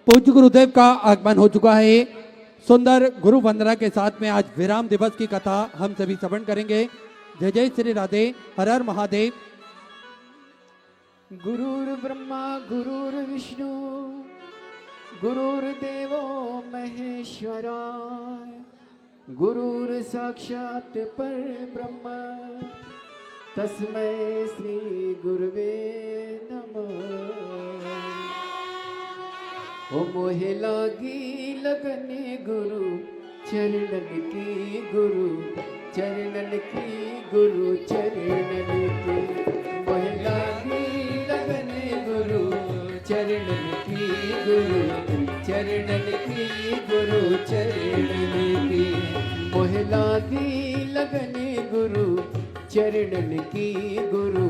पूज्य गुरुदेव का आगमन हो चुका है। सुंदर गुरु वंदना के साथ में आज विराम दिवस की कथा हम सभी श्रवण करेंगे। जय जय श्री राधे, हर हर महादेव। गुरुर्ब्रह्मा गुरुर्विष्णु गुरुर्देवो महेश्वराय गुरुर्साक्षात् परब्रह्म तस्मै श्री गुरुवे नमः। ओ मोहे लागी लगने गुरु चरणन की गुरु चरणन की गुरु चरणन की मोहे लागी लगने गुरु चरणन की गुरु चरणन की गुरु चरणन की मोहे लागी लगने गुरु चरणन की गुरु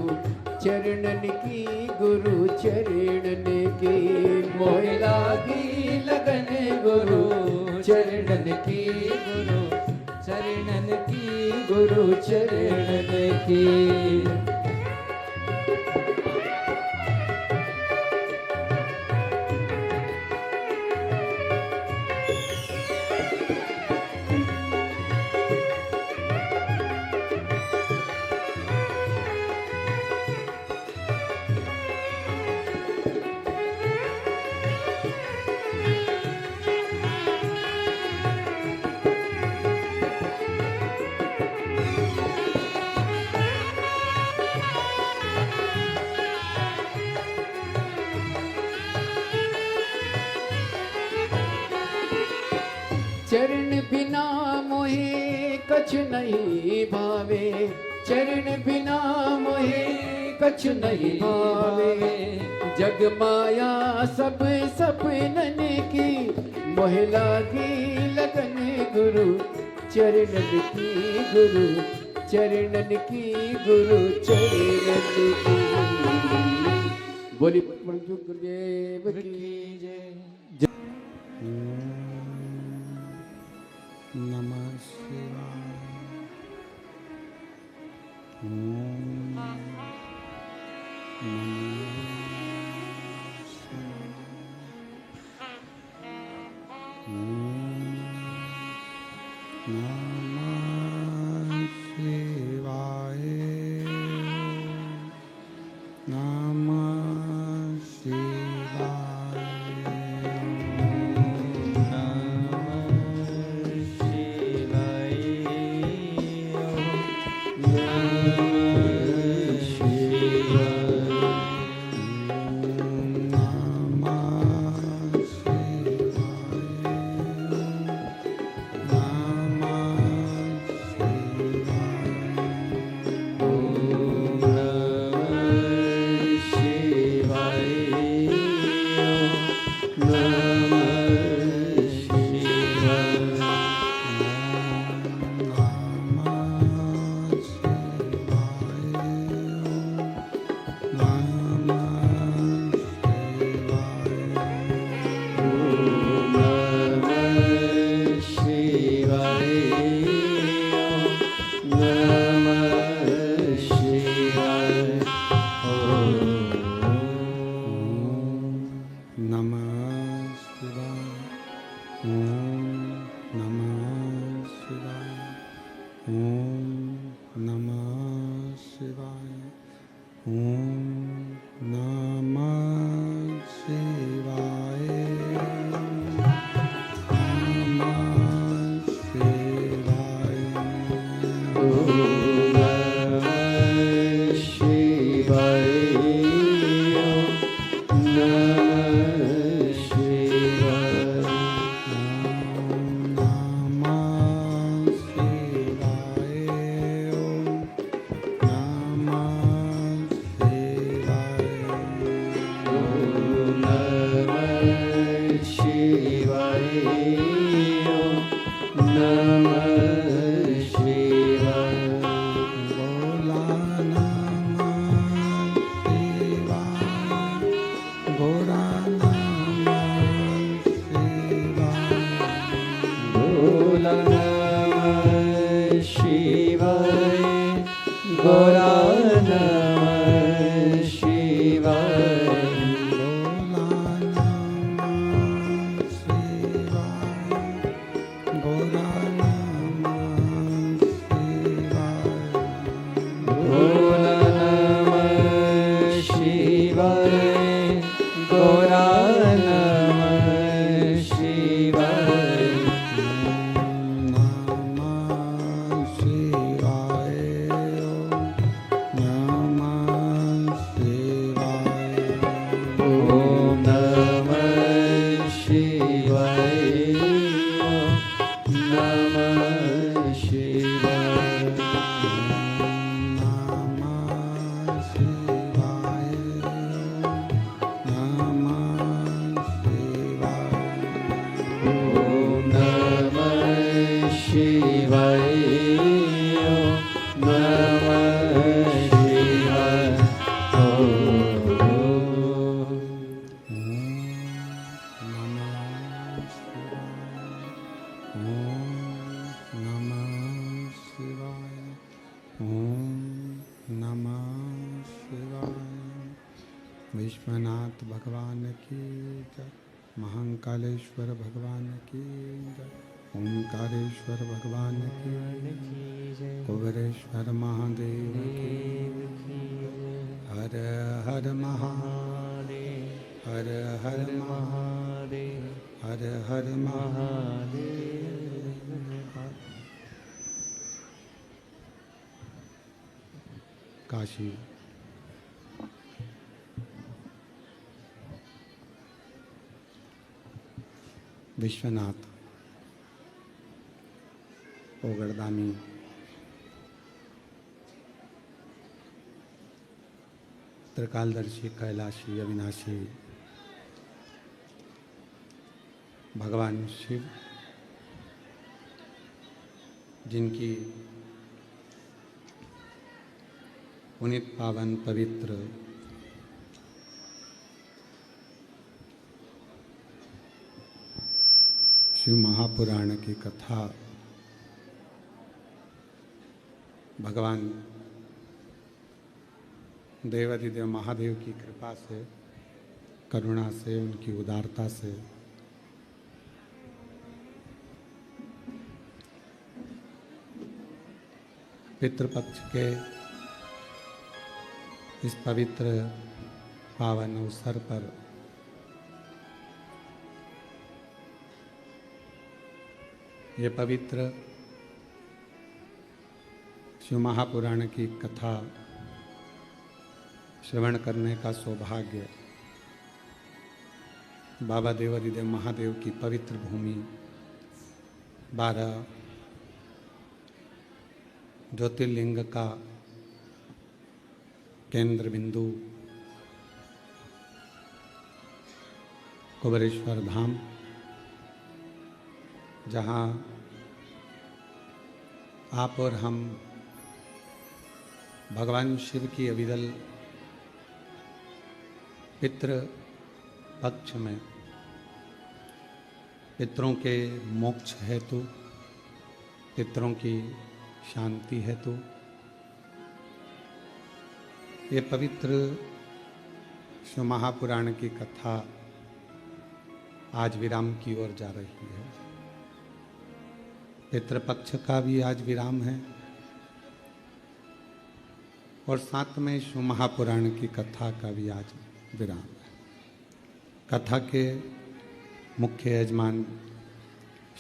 चरणन की गुरु चरणन की मोहे लागी लगने गुरु चरणन की गुरु चरणन की गुरु चरणन की। चरण बिना मोहे कछ नहीं भावे चरण बिना मोहे कछ नहीं भावे जग माया सब सपनन की मोहे लागी लगन गुरु चरणन की गुरु चरणन की गुरु चरणन की। बोली गुरुदेव की जय। नमः शिवाय। ओम नमः शिवाय। नमः शिवाय। विश्वनाथ भगवान की जय, महाकालेश्वर भगवान की जय, ओंकारेश्वर भगवान की जय, कुबेरेश्वर महादेव की, हर हर महादेव, हर हर महादेव, हर हर महादेव। काशी विश्वनाथ ओगड़दानी त्रिकालदर्शी कैलाशी अविनाशी भगवान शिव, जिनकी पुनीत पावन पवित्र शिव महापुराण की कथा भगवान देवाधिदेव महादेव की कृपा से, करुणा से, उनकी उदारता से पितृपक्ष के इस पवित्र पावन अवसर पर ये पवित्र शिव महापुराण की कथा श्रवण करने का सौभाग्य बाबा देवाधिदेव महादेव की पवित्र भूमि 12 ज्योतिर्लिंग का केंद्र बिंदु कुबेरेश्वर धाम, जहाँ आप और हम भगवान शिव की अविरल पितृ पक्ष में पितरों के मोक्ष हेतु, पितरों की शांति हेतु ये पवित्र शिव महापुराण की कथा आज विराम की ओर जा रही है। पितृपक्ष का भी आज विराम है और साथ में शिव महापुराण की कथा का भी आज विराम है। कथा के मुख्य यजमान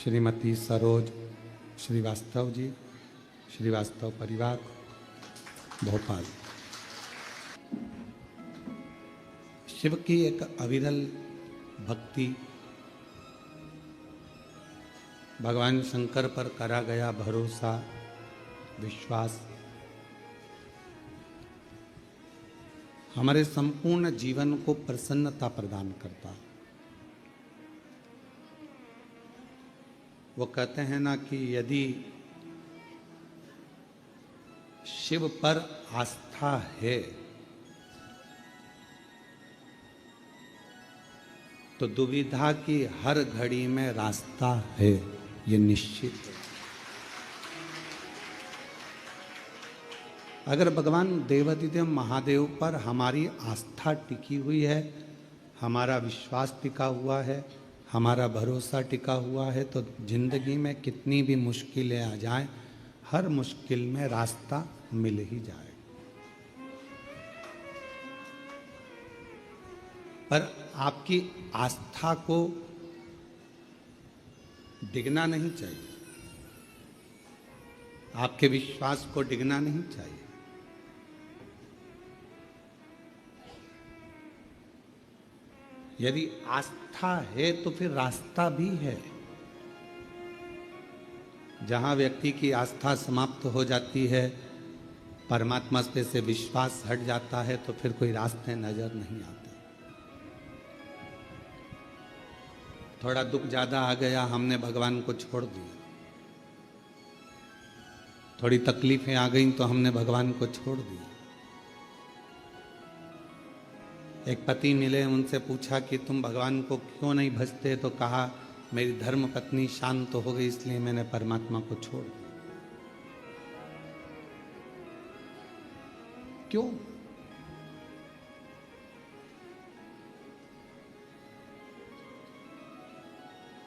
श्रीमती सरोज श्रीवास्तव जी, श्रीवास्तव परिवार, भोपाल। शिव की एक अविरल भक्ति, भगवान शंकर पर करा गया भरोसा, विश्वास हमारे संपूर्ण जीवन को प्रसन्नता प्रदान करता। वो कहते हैं ना कि यदि शिव पर आस्था है तो दुविधा की हर घड़ी में रास्ता है, ये निश्चित है। अगर भगवान देवाधिदेव महादेव पर हमारी आस्था टिकी हुई है, हमारा विश्वास टिका हुआ है, हमारा भरोसा टिका हुआ है, तो जिंदगी में कितनी भी मुश्किलें आ जाएं, हर मुश्किल में रास्ता मिल ही जाए। पर आपकी आस्था को डिगना नहीं चाहिए, आपके विश्वास को डिगना नहीं चाहिए। यदि आस्था है तो फिर रास्ता भी है। जहां व्यक्ति की आस्था समाप्त हो जाती है, परमात्मा पे से विश्वास हट जाता है, तो फिर कोई रास्ते नजर नहीं आते। थोड़ा दुख ज्यादा आ गया, हमने भगवान को छोड़ दिया। थोड़ी तकलीफें आ गई तो हमने भगवान को छोड़ दिया। एक पति मिले, उनसे पूछा कि तुम भगवान को क्यों नहीं भजते, तो कहा मेरी धर्म पत्नी शांत हो गई इसलिए मैंने परमात्मा को छोड़ दिया। क्यों?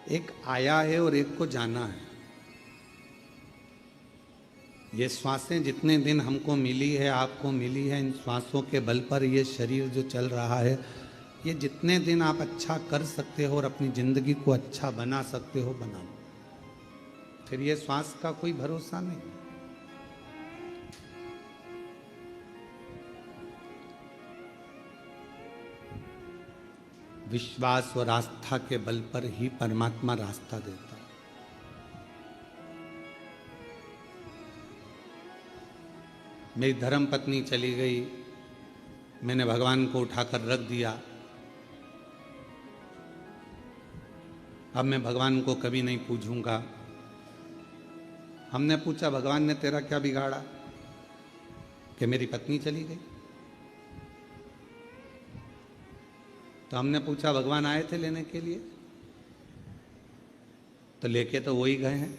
एक आया है और एक को जाना है। ये श्वासें जितने दिन हमको मिली है, आपको मिली है, इन श्वासों के बल पर ये शरीर जो चल रहा है, ये जितने दिन आप अच्छा कर सकते हो और अपनी जिंदगी को अच्छा बना सकते हो बनाओ, फिर ये श्वास का कोई भरोसा नहीं। विश्वास और आस्था के बल पर ही परमात्मा रास्ता देता है। मेरी धर्म पत्नी चली गई, मैंने भगवान को उठाकर रख दिया। अब मैं भगवान को कभी नहीं पूछूंगा। हमने पूछा भगवान ने तेरा क्या बिगाड़ा कि मेरी पत्नी चली गई? तो हमने पूछा भगवान आए थे लेने के लिए? तो लेके तो वही गए हैं।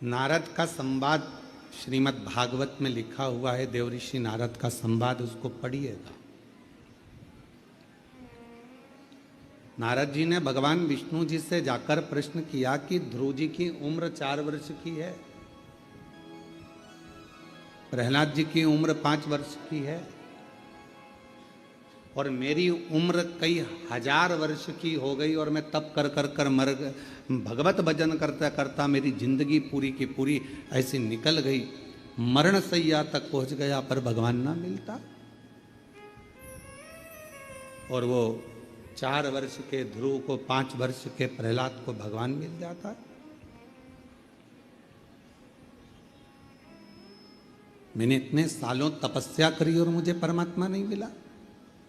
नारद का संवाद श्रीमद् भागवत में लिखा हुआ है, देवऋषि नारद का संवाद, उसको पढ़िएगा। नारद जी ने भगवान विष्णु जी से जाकर प्रश्न किया कि ध्रुव जी की उम्र 4 वर्ष की है, प्रहलाद जी की उम्र 5 वर्ष की है, और मेरी उम्र कई हजार वर्ष की हो गई और मैं तप कर कर कर मर भगवत भजन करता करता मेरी जिंदगी पूरी की पूरी ऐसी निकल गई, मरण सैया तक पहुंच गया, पर भगवान ना मिलता। और वो 4 वर्ष के ध्रुव को 5 वर्ष के प्रहलाद को भगवान मिल जाता। मैंने इतने सालों तपस्या करी और मुझे परमात्मा नहीं मिला।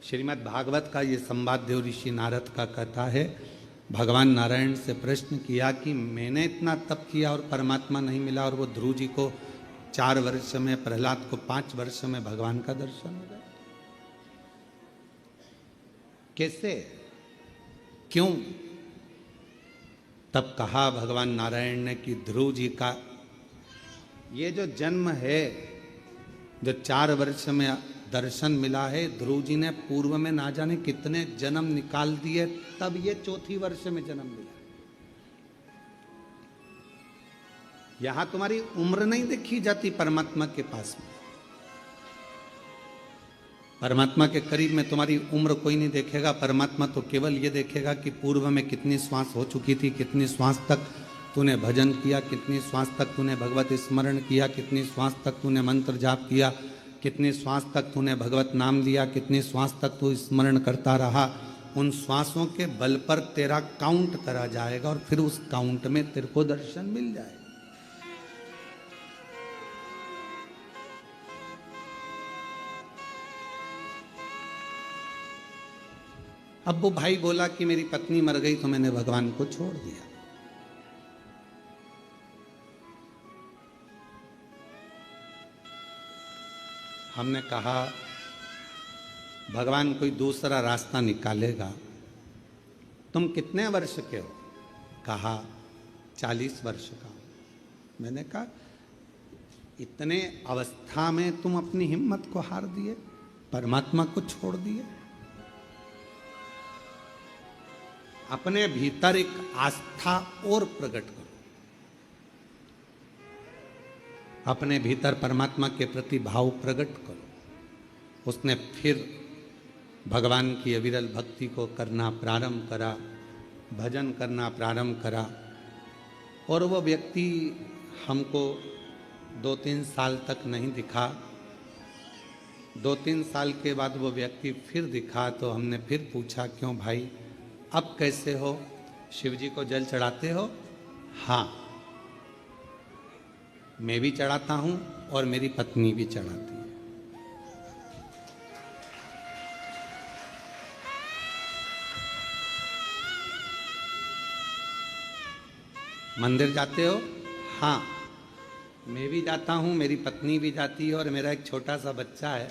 श्रीमद् भागवत का ये संवाद देवऋषि नारद का कथा है। भगवान नारायण से प्रश्न किया कि मैंने इतना तप किया और परमात्मा नहीं मिला, और वो ध्रुव जी को 4 वर्ष में, प्रहलाद को 5 वर्ष में भगवान का दर्शन हो गया। कैसे, क्यों? तब कहा भगवान नारायण ने कि ध्रुव जी का ये जो जन्म है, जो 4 वर्ष में दर्शन मिला है, ध्रुव जी ने पूर्व में ना जाने कितने जन्म निकाल दिए, तब ये 4थी वर्ष में जन्म मिला। यहां तुम्हारी उम्र नहीं देखी जाती परमात्मा के पास में। परमात्मा के करीब में तुम्हारी उम्र कोई नहीं देखेगा। परमात्मा तो केवल ये देखेगा कि पूर्व में कितनी श्वास हो चुकी थी, कितनी श्वास तक तूने भजन किया, कितनी श्वास तक तूने भगवत स्मरण किया, कितनी श्वास तक तूने मंत्र जाप किया, कितनी श्वास तक तूने भगवत नाम लिया, कितनी श्वास तक तू स्मरण करता रहा। उन श्वासों के बल पर तेरा काउंट करा जाएगा और फिर उस काउंट में तेरे को दर्शन मिल जाएगा। अब वो भाई बोला कि मेरी पत्नी मर गई तो मैंने भगवान को छोड़ दिया। हमने कहा भगवान कोई दूसरा रास्ता निकालेगा। तुम कितने वर्ष के हो? कहा 40 वर्ष का। मैंने कहा इतने अवस्था में तुम अपनी हिम्मत को हार दिए, परमात्मा को छोड़ दिए। अपने भीतर एक आस्था और प्रकट करो, अपने भीतर परमात्मा के प्रति भाव प्रकट करो। उसने फिर भगवान की अविरल भक्ति को करना प्रारंभ करा, भजन करना प्रारंभ करा, और वो व्यक्ति हमको 2-3 साल तक नहीं दिखा। 2-3 साल के बाद वो व्यक्ति फिर दिखा, तो हमने फिर पूछा क्यों भाई अब कैसे हो? शिव जी को जल चढ़ाते हो? हाँ, मैं भी चढ़ाता हूं और मेरी पत्नी भी चढ़ाती है। मंदिर जाते हो? हाँ, मैं भी जाता हूं, मेरी पत्नी भी जाती है, और मेरा एक छोटा सा बच्चा है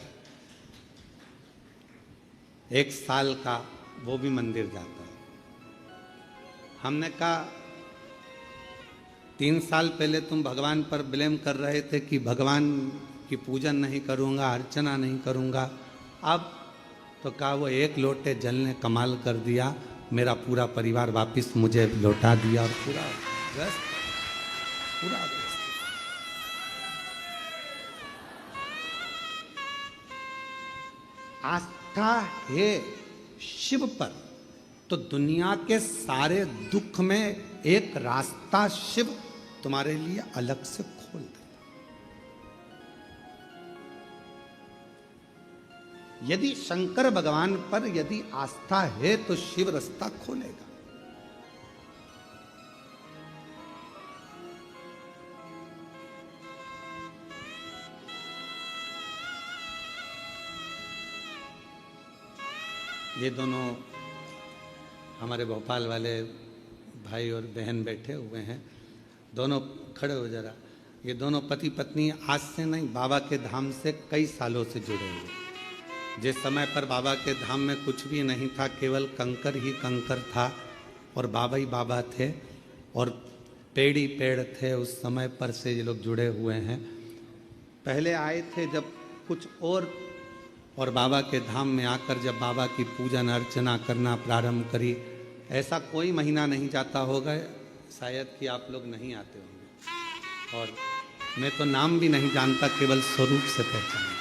1 साल का, वो भी मंदिर जाता है। हमने कहा 3 साल पहले तुम भगवान पर ब्लेम कर रहे थे कि भगवान की पूजन नहीं करूंगा, अर्चना नहीं करूंगा। अब तो कहा वो एक लोटे जल ने कमाल कर दिया, मेरा पूरा परिवार वापस मुझे लौटा दिया और पूरा व्यस्त, पूरा व्यस्त। आस्था है शिव पर तो दुनिया के सारे दुख में एक रास्ता शिव तुम्हारे लिए अलग से खोल दे। यदि शंकर भगवान पर यदि आस्था है तो शिव रास्ता खोलेगा। ये दोनों हमारे भोपाल वाले भाई और बहन बैठे हुए हैं, दोनों खड़े हो जरा। ये दोनों पति पत्नी आज से नहीं, बाबा के धाम से कई सालों से जुड़े हुए। जिस समय पर बाबा के धाम में कुछ भी नहीं था, केवल कंकर ही कंकर था और बाबा ही बाबा थे और पेड़ ही पेड़ थे, उस समय पर से ये लोग जुड़े हुए हैं। पहले आए थे जब कुछ और बाबा के धाम में आकर जब बाबा की पूजन अर्चना करना प्रारंभ करी, ऐसा कोई महीना नहीं जाता होगा शायद कि आप लोग नहीं आते होंगे। और मैं तो नाम भी नहीं जानता, केवल स्वरूप से पहचानता।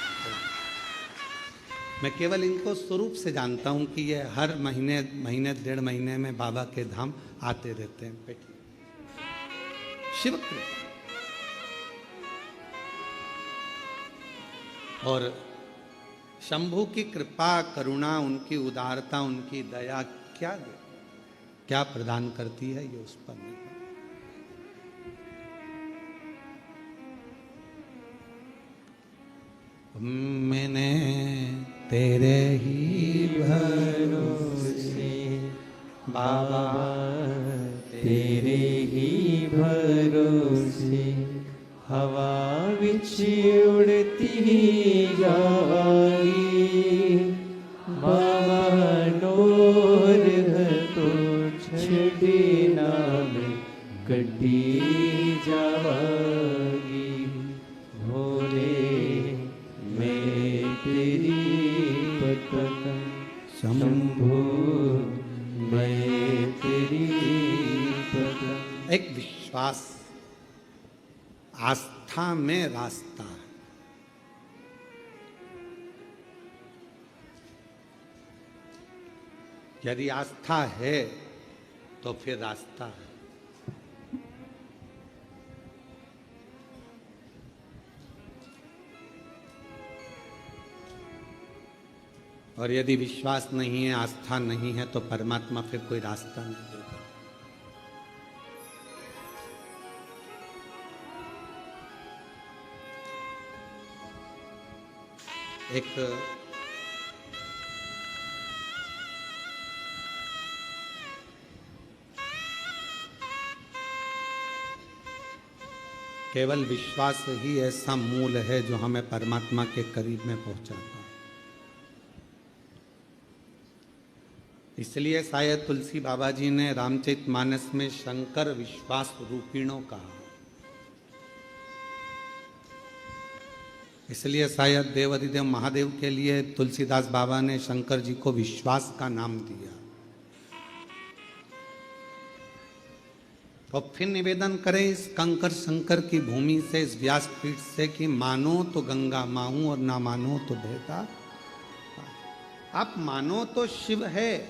मैं केवल इनको स्वरूप से जानता हूँ कि ये हर महीने 1.5 महीने में बाबा के धाम आते रहते हैं। बैठिए। शिव कृपा और शंभु की कृपा, करुणा, उनकी उदारता, उनकी दया क्या प्रदान करती है, ये उस पर नहीं। मैंने तेरे ही भरोसे बाबा, तेरे ही भरोसे हवा विच उड़ती जागी, बाबा नूर तो छड़ी नाम कटी जावागी। भोले मैं तेरी पतन, शंभु मैं तेरी पतन। एक विश्वास, आस्था में रास्ता है। यदि आस्था है तो फिर रास्ता है। और यदि विश्वास नहीं है, आस्था नहीं है, तो परमात्मा फिर कोई रास्ता नहीं देगा। एक केवल विश्वास ही ऐसा मूल है जो हमें परमात्मा के करीब में पहुंचाता है। इसलिए शायद तुलसी बाबा जी ने रामचरितमानस में शंकर विश्वास रूपिणों कहा। इसलिए शायद देवाधिदेव महादेव के लिए तुलसीदास बाबा ने शंकर जी को विश्वास का नाम दिया। तो फिर निवेदन करें इस कंकर शंकर की भूमि से, इस व्यासपीठ से कि मानो तो गंगा माहूं और ना मानो तो बहता। आप मानो तो शिव है,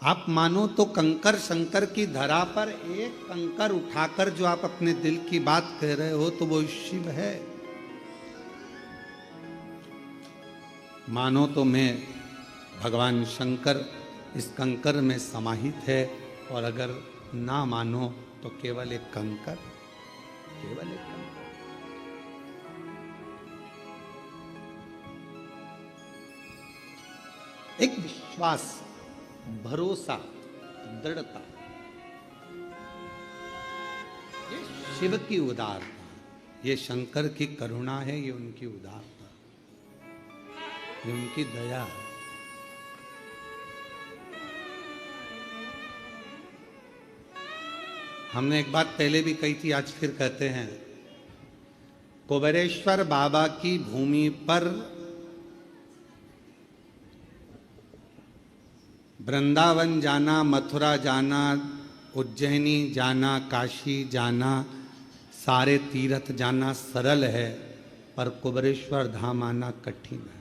आप मानो तो कंकर शंकर की धरा पर एक कंकर उठाकर जो आप अपने दिल की बात कह रहे हो तो वो शिव है। मानो तो मैं भगवान शंकर इस कंकर में समाहित है, और अगर ना मानो तो केवल एक कंकर, केवल एक कंकर। एक विश्वास, भरोसा, दृढ़ता, ये शिव की उदारता, ये शंकर की करुणा है, ये उनकी उदारता, ये उनकी दया है। हमने एक बात पहले भी कही थी, आज फिर कहते हैं। कुबेरेश्वर बाबा की भूमि पर वृंदावन जाना, मथुरा जाना, उज्जैनी जाना, काशी जाना, सारे तीर्थ जाना सरल है, पर कुबेरेश्वर धाम आना कठिन है।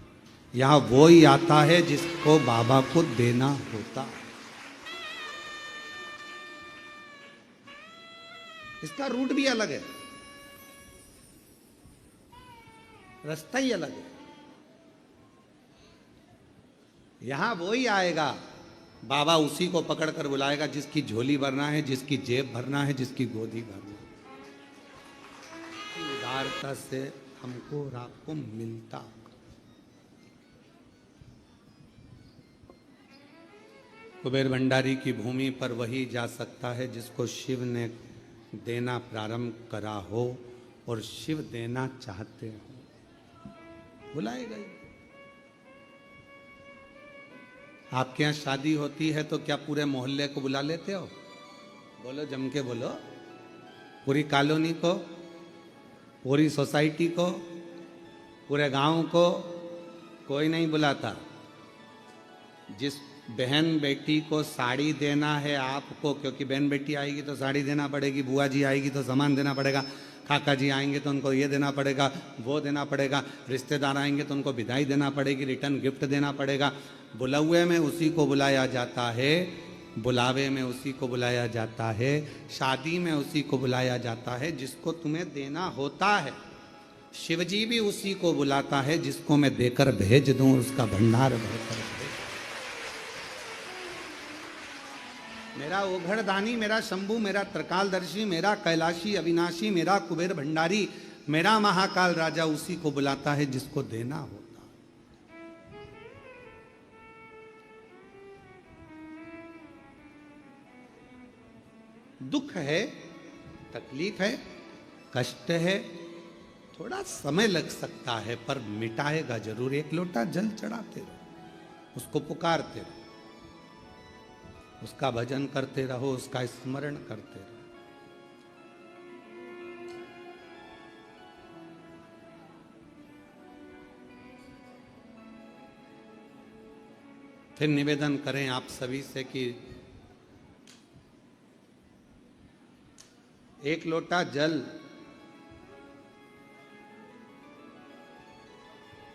यहाँ वो ही आता है जिसको बाबा को देना होता है। इसका रूट भी अलग है, रास्ता ही अलग है। यहां वो ही आएगा, बाबा उसी को पकड़ कर बुलाएगा जिसकी झोली भरना है, जिसकी जेब भरना है, जिसकी गोदी भरना है। उदारता से हमको और आपको मिलता। कुबेर भंडारी की भूमि पर वही जा सकता है जिसको शिव ने देना प्रारंभ करा हो और शिव देना चाहते हो। बुलाएगा ही। आपके यहाँ शादी होती है तो क्या पूरे मोहल्ले को बुला लेते हो? बोलो, जम के बोलो। पूरी कॉलोनी को, पूरी सोसाइटी को, पूरे गांव को कोई नहीं बुलाता। जिस बहन बेटी को साड़ी देना है आपको, क्योंकि बहन बेटी आएगी तो साड़ी देना पड़ेगी, बुआ जी आएगी तो सामान देना पड़ेगा, काका जी आएंगे तो उनको ये देना पड़ेगा, वो देना पड़ेगा, रिश्तेदार आएंगे तो उनको विदाई देना पड़ेगी, रिटर्न गिफ्ट देना पड़ेगा। बुलावे में उसी को बुलाया जाता है, बुलावे में उसी को बुलाया जाता है, शादी में उसी को बुलाया जाता है जिसको तुम्हें देना होता है। शिवजी भी उसी को बुलाता है जिसको मैं देकर भेज दूं, उसका भंडार भरकर भेज। मेरा ओघड़दानी, मेरा शंभू, मेरा त्रिकालदर्शी, मेरा कैलाशी अविनाशी, मेरा कुबेर भंडारी, मेरा महाकाल राजा उसी को बुलाता है जिसको देना होता। दुख है, तकलीफ है, कष्ट है, थोड़ा समय लग सकता है, पर मिटाएगा जरूर। एक लोटा जल चढ़ाते रहो, उसको पुकारते रहो, उसका भजन करते रहो, उसका स्मरण करते रहो। फिर निवेदन करें आप सभी से कि एक लोटा जल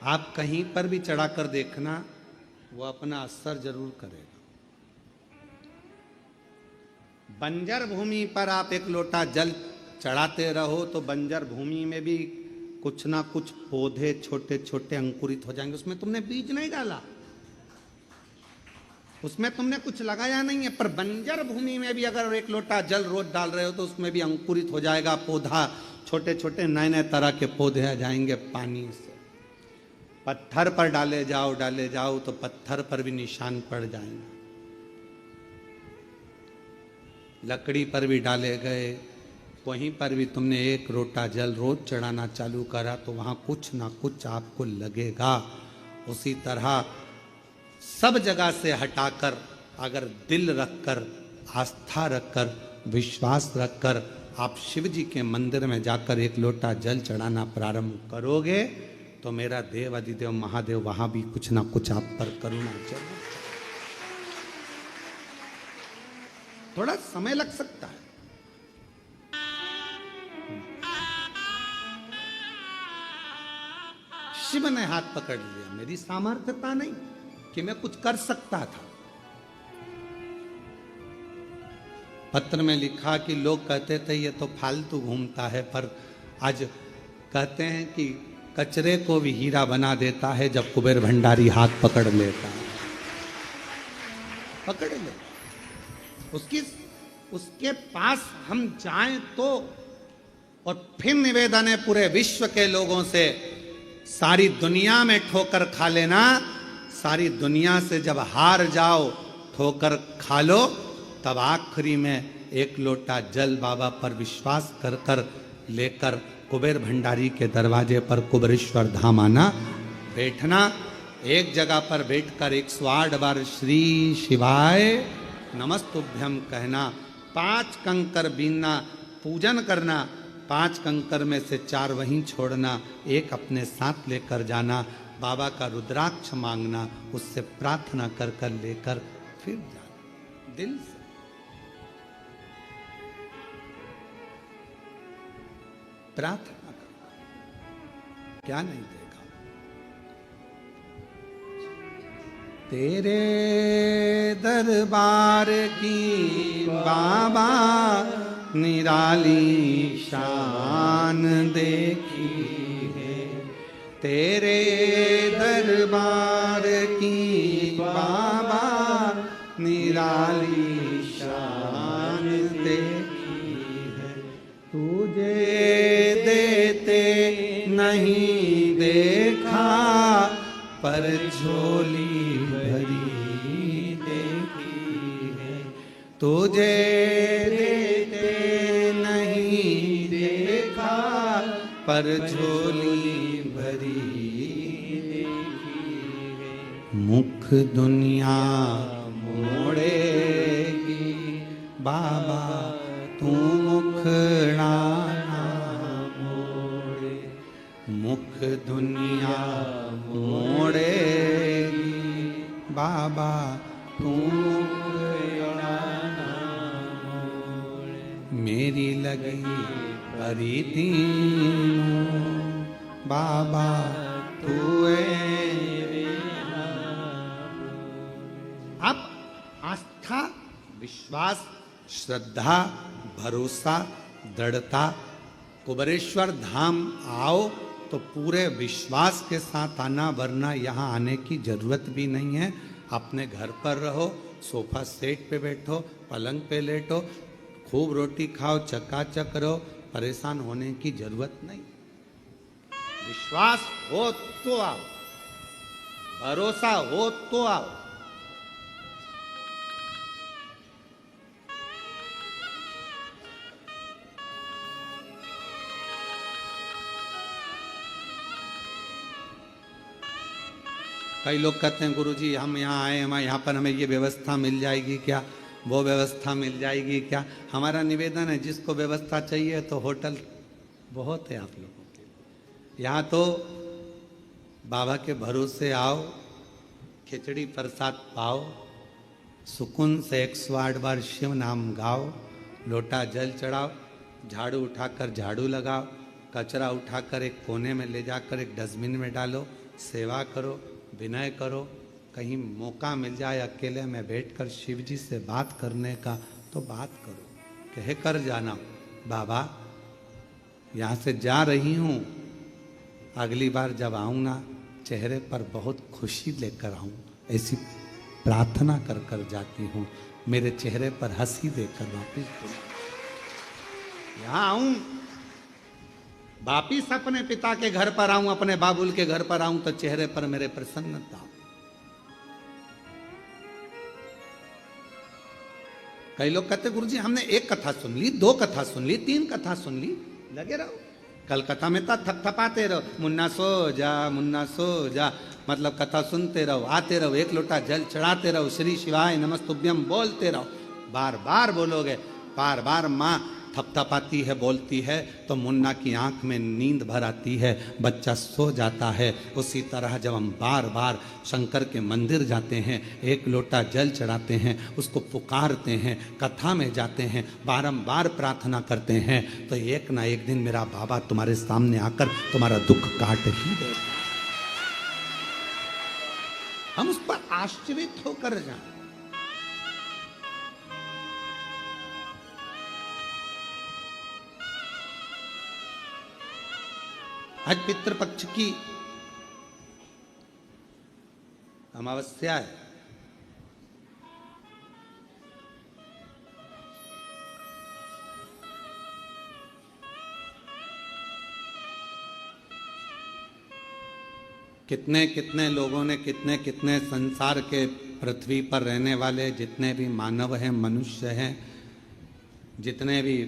आप कहीं पर भी चढ़ाकर देखना, वो अपना असर जरूर करेगा। बंजर भूमि पर आप एक लोटा जल चढ़ाते रहो तो बंजर भूमि में भी कुछ ना कुछ पौधे छोटे छोटे अंकुरित हो जाएंगे। उसमें तुमने बीज नहीं डाला, उसमें तुमने कुछ लगाया नहीं है, पर बंजर भूमि में भी अगर एक लोटा जल रोज डाल रहे हो तो उसमें भी अंकुरित हो जाएगा पौधा। छोटे छोटे नए नए तरह के पौधे आ जाएंगे पानी से। पत्थर पर डाले जाओ तो पत्थर पर भी निशान पड़ जाएंगे। लकड़ी पर भी डाले गए, वहीं पर भी तुमने एक लोटा जल रोज चढ़ाना चालू करा तो वहां कुछ ना कुछ आपको लगेगा। उसी तरह सब जगह से हटाकर अगर दिल रखकर, आस्था रखकर, विश्वास रखकर आप शिव जी के मंदिर में जाकर एक लोटा जल चढ़ाना प्रारंभ करोगे तो मेरा देव अधिदेव महादेव वहां भी कुछ ना कुछ आप पर करुणा जरूर। थोड़ा समय लग सकता है। शिव ने हाथ पकड़ लिया। मेरी सामर्थ्यता नहीं कि मैं कुछ कर सकता था। पत्र में लिखा कि लोग कहते थे ये तो फालतू घूमता है, पर आज कहते हैं कि कचरे को भी हीरा बना देता है जब कुबेर भंडारी हाथ पकड़ लेता है। पकड़ ले उसके पास हम जाएं तो। और फिर निवेदन है पूरे विश्व के लोगों से, सारी दुनिया में ठोकर खा लेना, सारी दुनिया से जब हार जाओ ठोकर खा लो, तब आखिरी में एक लोटा जल बाबा पर विश्वास कर कर लेकर कुबेर भंडारी के दरवाजे पर कुबेरेश्वर धाम आना, बैठना। एक जगह पर बैठकर 108 बार श्री शिवाय नमस्तुभ्यम कहना, 5 कंकर बीनना, पूजन करना, 5 कंकर में से 4 वहीं छोड़ना, 1 अपने साथ लेकर जाना, बाबा का रुद्राक्ष मांगना, उससे प्रार्थना कर कर लेकर फिर जाना दिल से। प्रार्थना करो, क्या नहीं देगा। तेरे दरबार की बाबा निराली शान देखी है, तेरे दरबार की बाबा निराली शान देखी है। तुझे देते नहीं देखा पर झोली भरी देखी है, तुझे देते नहीं देखा पर झोली भरी देखी है। मुख दुनिया मोड़ेगी बाबा तू मुखड़ा ना मोड़े, मुख दुनिया मोड़ेगी बाबा तू मुखड़ा ना मोड़े। मेरी लगी परी दीनों बाबा तू अब आस्था, विश्वास, श्रद्धा, भरोसा, दृढ़ता, कुबेरेश्वर धाम आओ तो पूरे विश्वास के साथ आना, वरना यहाँ आने की जरूरत भी नहीं है। अपने घर पर रहो, सोफा सेट पे बैठो, पलंग पे लेटो, खूब रोटी खाओ, चकाचक रहो, परेशान होने की जरूरत नहीं। विश्वास हो तो आओ, भरोसा हो तो आओ। कई लोग कहते हैं गुरुजी हम यहाँ आए, हम यहाँ पर हमें ये व्यवस्था मिल जाएगी क्या, वो व्यवस्था मिल जाएगी क्या। हमारा निवेदन है जिसको व्यवस्था चाहिए तो होटल बहुत है आप लोगों के। यहाँ तो बाबा के भरोसे आओ, खिचड़ी प्रसाद पाओ, सुकून से 108 बार शिव नाम गाओ, लोटा जल चढ़ाओ, झाड़ू उठाकर झाड़ू लगाओ, कचरा उठाकर एक कोने में ले जाकर एक डस्टबिन में डालो, सेवा करो, विनय करो। कहीं मौका मिल जाए अकेले में बैठकर शिव जी से बात करने का तो बात करो, कह कर जाना बाबा यहाँ से जा रही हूँ, अगली बार जब आऊँ ना चेहरे पर बहुत खुशी लेकर आऊँ, ऐसी प्रार्थना कर कर जाती हूँ, मेरे चेहरे पर हंसी देकर वापिस यहाँ आऊँ, वापिस अपने पिता के घर पर आऊं, अपने बाबुल के घर पर आऊं तो चेहरे पर मेरे प्रसन्नता। कई लोग कहते गुरुजी हमने एक कथा सुन ली, 2 कथा सुन ली, 3 कथा सुन ली, लगे रहो। कल कथा में तो थपथपाते रहो, मुन्ना सो जा, मुन्ना सो जा, मतलब कथा सुनते रहो, आते रहो, एक लोटा जल चढ़ाते रहो, श्री शिवाय नमस्तुभ्यम बोलते रहो। बार बार बोलोगे, बार बार माँ थपथपाती है, बोलती है तो मुन्ना की आंख में नींद भर आती है, बच्चा सो जाता है। उसी तरह जब हम बार बार शंकर के मंदिर जाते हैं, एक लोटा जल चढ़ाते हैं, उसको पुकारते हैं, कथा में जाते हैं, बारंबार प्रार्थना करते हैं, तो एक ना एक दिन मेरा बाबा तुम्हारे सामने आकर तुम्हारा दुख काट ही देगा। हम उस पर आश्चर्यित होकर जाएं। आज पितृपक्ष की अमावस्या है। कितने कितने लोगों ने, कितने कितने संसार के पृथ्वी पर रहने वाले जितने भी मानव हैं, मनुष्य हैं, जितने भी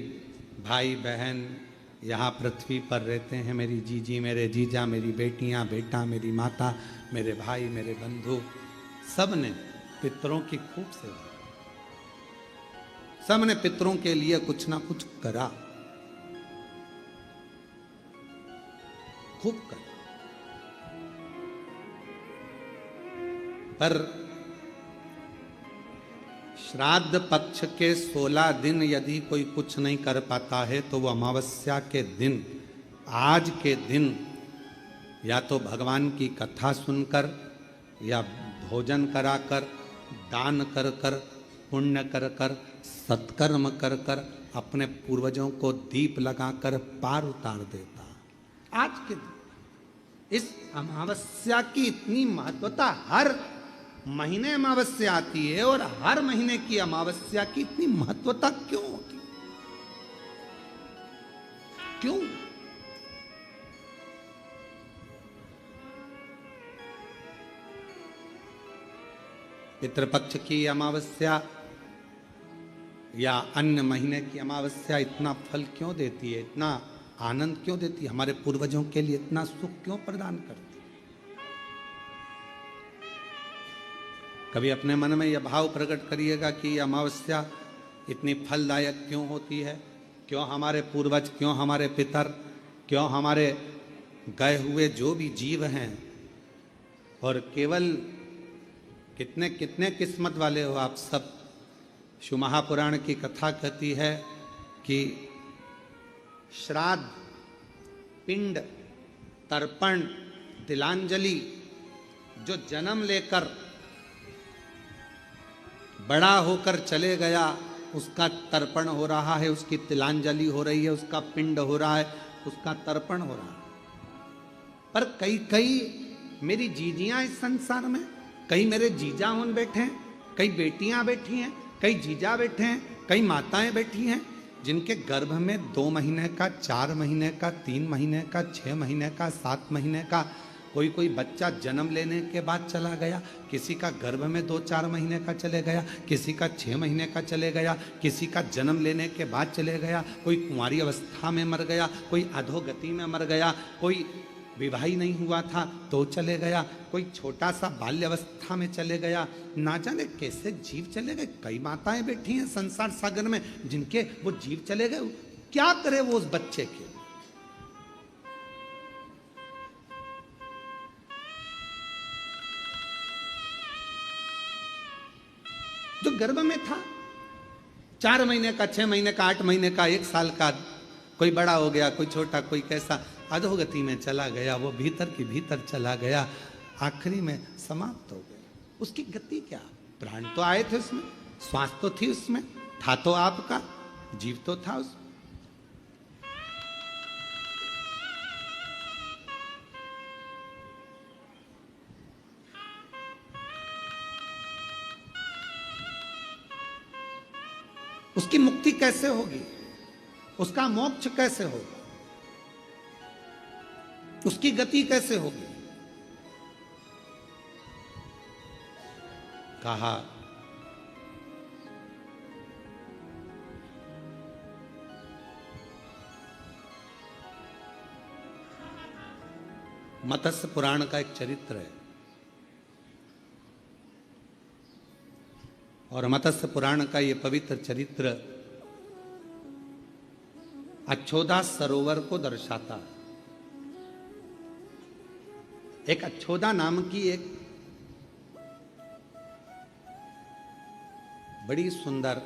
भाई बहन यहाँ पृथ्वी पर रहते हैं, मेरी जीजी, मेरे जीजा, मेरी बेटियाँ, बेटा, मेरी माता, मेरे भाई, मेरे बंधु, सब ने पितरों की खूब सेवा, सब ने पितरों के लिए कुछ ना कुछ करा, खूब करा। पर श्राद्ध पक्ष के 16 दिन यदि कोई कुछ नहीं कर पाता है तो वो अमावस्या के दिन, आज के दिन, या तो भगवान की कथा सुनकर या भोजन कराकर, दान कर कर, पुण्य कर कर, सत्कर्म कर कर अपने पूर्वजों को दीप लगाकर पार उतार देता। आज के दिन इस अमावस्या की इतनी महत्वता, हर महीने अमावस्या आती है और हर महीने की अमावस्या की इतनी महत्वता क्यों होती? क्यों? पितृपक्ष की अमावस्या या अन्य महीने की अमावस्या इतना फल क्यों देती है, इतना आनंद क्यों देती है, हमारे पूर्वजों के लिए इतना सुख क्यों प्रदान करती है? कभी अपने मन में यह भाव प्रकट करिएगा कि अमावस्या इतनी फलदायक क्यों होती है, क्यों हमारे पूर्वज, क्यों हमारे पितर, क्यों हमारे गए हुए जो भी जीव हैं, और केवल कितने कितने किस्मत वाले हो आप सब। शिव महापुराण की कथा कहती है कि श्राद्ध, पिंड, तर्पण, तिलांजलि, जो जन्म लेकर बड़ा होकर चले गया उसका तर्पण हो रहा है, उसकी तिलांजलि हो रही है, उसका पिंड हो रहा है, उसका तर्पण हो रहा है। पर कई कई मेरी जीजियां इस संसार में, कई मेरे जीजा उन बैठे हैं, कई बेटियां बैठी हैं, कई जीजा बैठे हैं, कई माताएं बैठी हैं, जिनके गर्भ में 2 महीने का, 4 महीने का, 3 महीने का, 6 महीने का, 7 महीने का, कोई बच्चा जन्म लेने के बाद चला गया, किसी का गर्भ में 2-4 महीने का चले गया, किसी का 6 महीने का चले गया, किसी का जन्म लेने के बाद चले गया, कोई कुंवारी अवस्था में मर गया, कोई अधोगति में मर गया, कोई विवाही नहीं हुआ था तो चले गया, कोई छोटा सा बाल्य अवस्था में चले गया। ना जाने कैसे जीव चले गए। कई माताएं बैठी हैं संसार सागर में जिनके वो जीव चले गए, क्या करे वो उस बच्चे के। जो गर्भ में था, 4 महीने का, 6 महीने का, 8 महीने का, 1 साल का, कोई बड़ा हो गया, कोई छोटा, कोई कैसा, अधोगति में चला गया, वो भीतर की भीतर चला गया, आखिरी में समाप्त हो गया। उसकी गति क्या? प्राण तो आए थे उसमें, श्वास तो थी उसमें, था तो आपका, जीव तो था उसमें। उसकी मुक्ति कैसे होगी? उसका मोक्ष कैसे होगा? उसकी गति कैसे होगी? कहा मत्स्य पुराण का एक चरित्र है, और मत्स्य पुराण का ये पवित्र चरित्र अच्छोदा सरोवर को दर्शाता है। एक अच्छोदा नाम की एक बड़ी सुंदर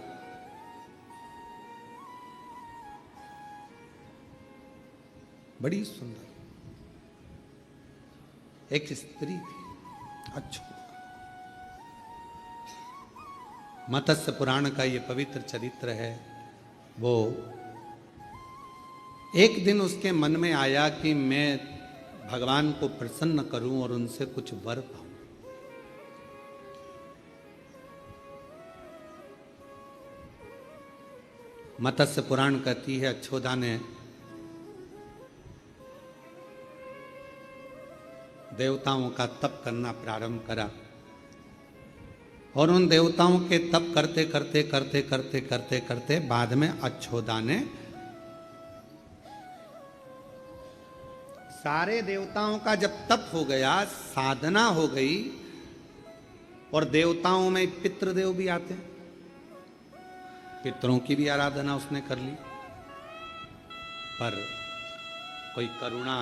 एक स्त्री थी, अच्छोदा। मत्स्य पुराण का ये पवित्र चरित्र है। वो एक दिन उसके मन में आया कि मैं भगवान को प्रसन्न करूं और उनसे कुछ वर पाऊं। मत्स्य पुराण कहती है अच्छोदा ने देवताओं का तप करना प्रारंभ करा, और उन देवताओं के तप करते करते करते करते करते करते बाद में अच्छोदा ने सारे देवताओं का जब तप हो गया, साधना हो गई, और देवताओं में पितृदेव भी आते हैं, पितरों की भी आराधना उसने कर ली, पर कोई करुणा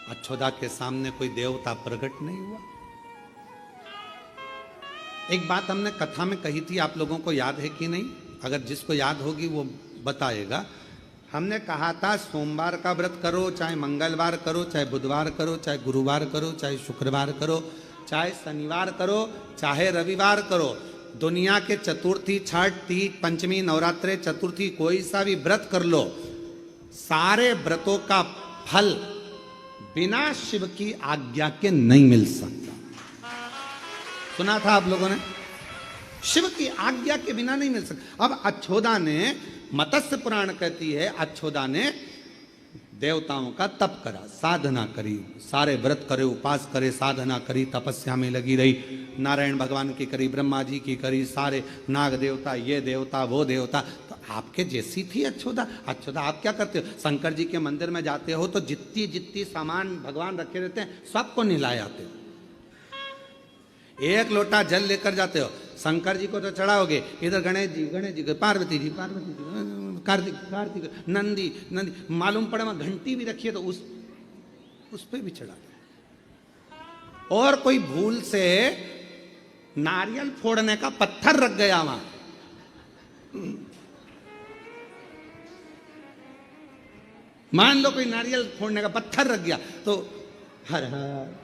अच्छोदा के सामने कोई देवता प्रकट नहीं हुआ। एक बात हमने कथा में कही थी, आप लोगों को याद है कि नहीं? अगर जिसको याद होगी वो बताएगा। हमने कहा था सोमवार का व्रत करो, चाहे मंगलवार करो, चाहे बुधवार करो, चाहे गुरुवार करो, चाहे शुक्रवार करो, चाहे शनिवार करो, चाहे रविवार करो, दुनिया के चतुर्थी, छठ, तीज, पंचमी, नवरात्रे, चतुर्थी, कोई सा भी व्रत कर लो, सारे व्रतों का फल बिना शिव की आज्ञा के नहीं मिल सकता। सुना था आप लोगों ने? शिव की आज्ञा के बिना नहीं मिल सकता। अब अच्छोदा ने, मत्स्य पुराण कहती है, अच्छोदा ने देवताओं का तप करा, साधना करी, सारे व्रत करे, उपास करे, साधना करी, तपस्या में लगी रही, नारायण भगवान की करी, ब्रह्मा जी की करी, सारे नाग देवता, ये देवता, वो देवता। तो आपके जैसी थी अच्छोदा। अच्छोदा आप क्या करते हो? शंकर जी के मंदिर में जाते हो तो जितनी जितनी सामान भगवान रखे रहते हैं सबको नहलाए आते हो। एक लोटा जल लेकर जाते हो, शंकर जी को तो चढ़ाओगे, इधर गणेश जी को, पार्वती जी, कार्तिक, नंदी, मालूम पड़े वहां घंटी भी रखी है तो उस पे भी चढ़ा दे। और कोई भूल से नारियल फोड़ने का पत्थर रख गया वहां, मान लो कोई नारियल फोड़ने का पत्थर रख गया तो हर हर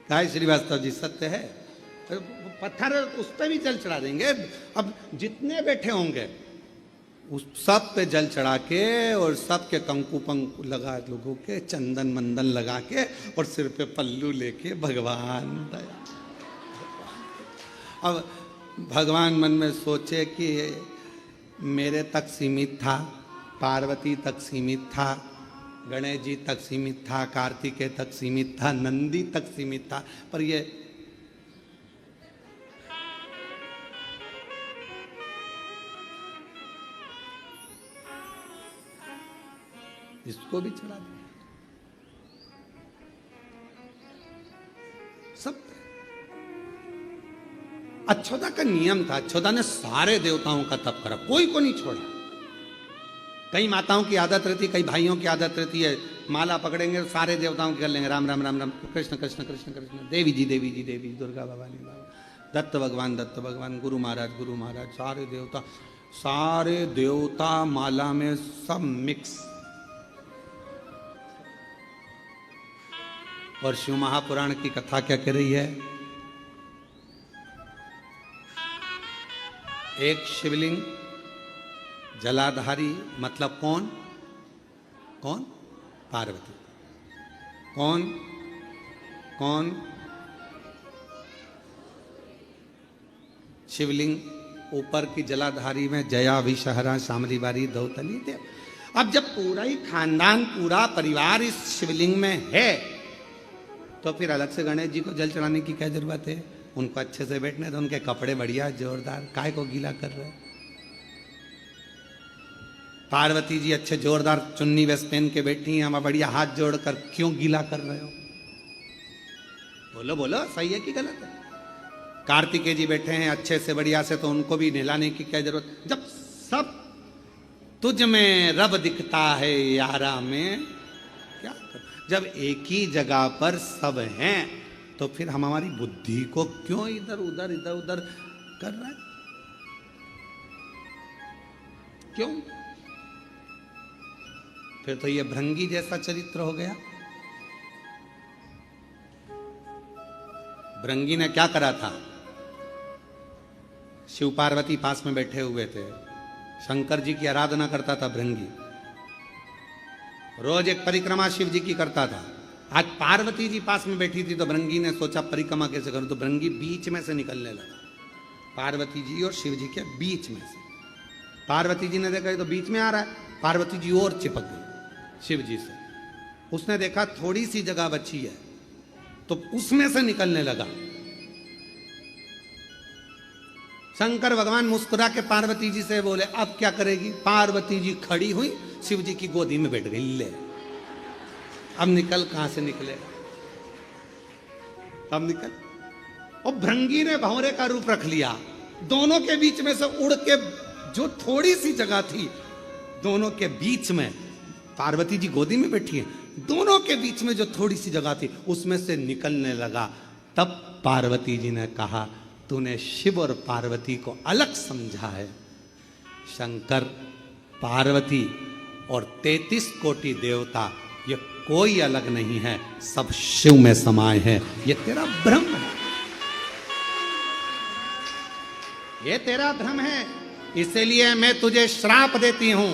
गाय श्रीवास्तव जी सत्य है। पत्थर उस पर भी जल चढ़ा देंगे। अब जितने बैठे होंगे उस सब पे जल चढ़ा के और सब के कंकु पंकु लगा, लोगों के चंदन मंदन लगा के और सिर पे पल्लू लेके भगवान दया। अब भगवान मन में सोचे कि मेरे तक सीमित था, पार्वती तक सीमित था, गणेश जी तक सीमित था, कार्तिकेय तक सीमित था, नंदी तक सीमित था, पर ये इसको भी चढ़ा दिया। सब अच्छोदा का नियम था। अच्छोदा ने सारे देवताओं का तप करा, कोई को नहीं छोड़ा। कई माताओं की आदत रहती है, कई भाइयों की आदत रहती है, माला पकड़ेंगे सारे देवताओं की कर लेंगे, राम राम राम राम, कृष्ण कृष्ण कृष्ण कृष्ण, देवी जी देवी जी देवी, दुर्गा भवानी बाबा, दत्त भगवान, गुरु महाराज, सारे देवता माला में सब मिक्स। और शिव महापुराण की कथा क्या कह रही है? एक शिवलिंग जलाधारी, मतलब कौन? पार्वती। कौन? शिवलिंग ऊपर की जलाधारी में जया, विषहरा, शामली बारी, दौतली थे। अब जब पूरा ही खानदान, पूरा परिवार इस शिवलिंग में है तो फिर अलग से गणेश जी को जल चढ़ाने की क्या जरूरत है? उनको अच्छे से बैठने दो, उनके कपड़े बढ़िया जोरदार, काय को गीला कर रहे? पार्वती जी अच्छे जोरदार चुन्नी वेस्ट पहन के बैठी हैं, हम बढ़िया हाथ जोड़कर क्यों गीला कर रहे हो? बोलो सही है कि गलत है? कार्तिकेय जी बैठे हैं अच्छे से बढ़िया से, तो उनको भी नहलाने की क्या जरूरत? जब सब तुझ में रब दिखता है यारा में क्या कर? जब एक ही जगह पर सब हैं तो फिर हम हमारी बुद्धि को क्यों इधर उधर कर रहे हैं? क्यों? फिर तो ये भृंगी जैसा चरित्र हो गया। भृंगी ने क्या करा था? शिव पार्वती पास में बैठे हुए थे, शंकर जी की आराधना करता था भृंगी, रोज एक परिक्रमा शिव जी की करता था। आज पार्वती जी पास में बैठी थी तो भृंगी ने सोचा परिक्रमा कैसे करूं, तो भृंगी बीच में से निकलने लगा, पार्वती जी और शिव जी के बीच में से। पार्वती जी ने देखा तो बीच में आ रहा है, पार्वती जी और चिपक गई शिव जी से। उसने देखा थोड़ी सी जगह बची है तो उसमें से निकलने लगा। शंकर भगवान मुस्कुरा के पार्वती जी से बोले अब क्या करेगी? पार्वती जी खड़ी हुई, शिव जी की गोदी में बैठ गई। ले अब निकल, कहां से निकलेगा? अब निकल। और भृंगी ने भंवरे का रूप रख लिया, दोनों के बीच में से उड़ के जो थोड़ी सी जगह थी दोनों के बीच में पार्वती जी गोदी में बैठी है, दोनों के बीच में जो थोड़ी सी जगह थी उसमें से निकलने लगा। तब पार्वती जी ने कहा, तूने शिव और पार्वती को अलग समझा है। शंकर, पार्वती और 33 कोटि देवता ये कोई अलग नहीं है, सब शिव में समाये हैं। ये तेरा भ्रम है, ये तेरा भ्रम है। इसलिए मैं तुझे श्राप देती हूं।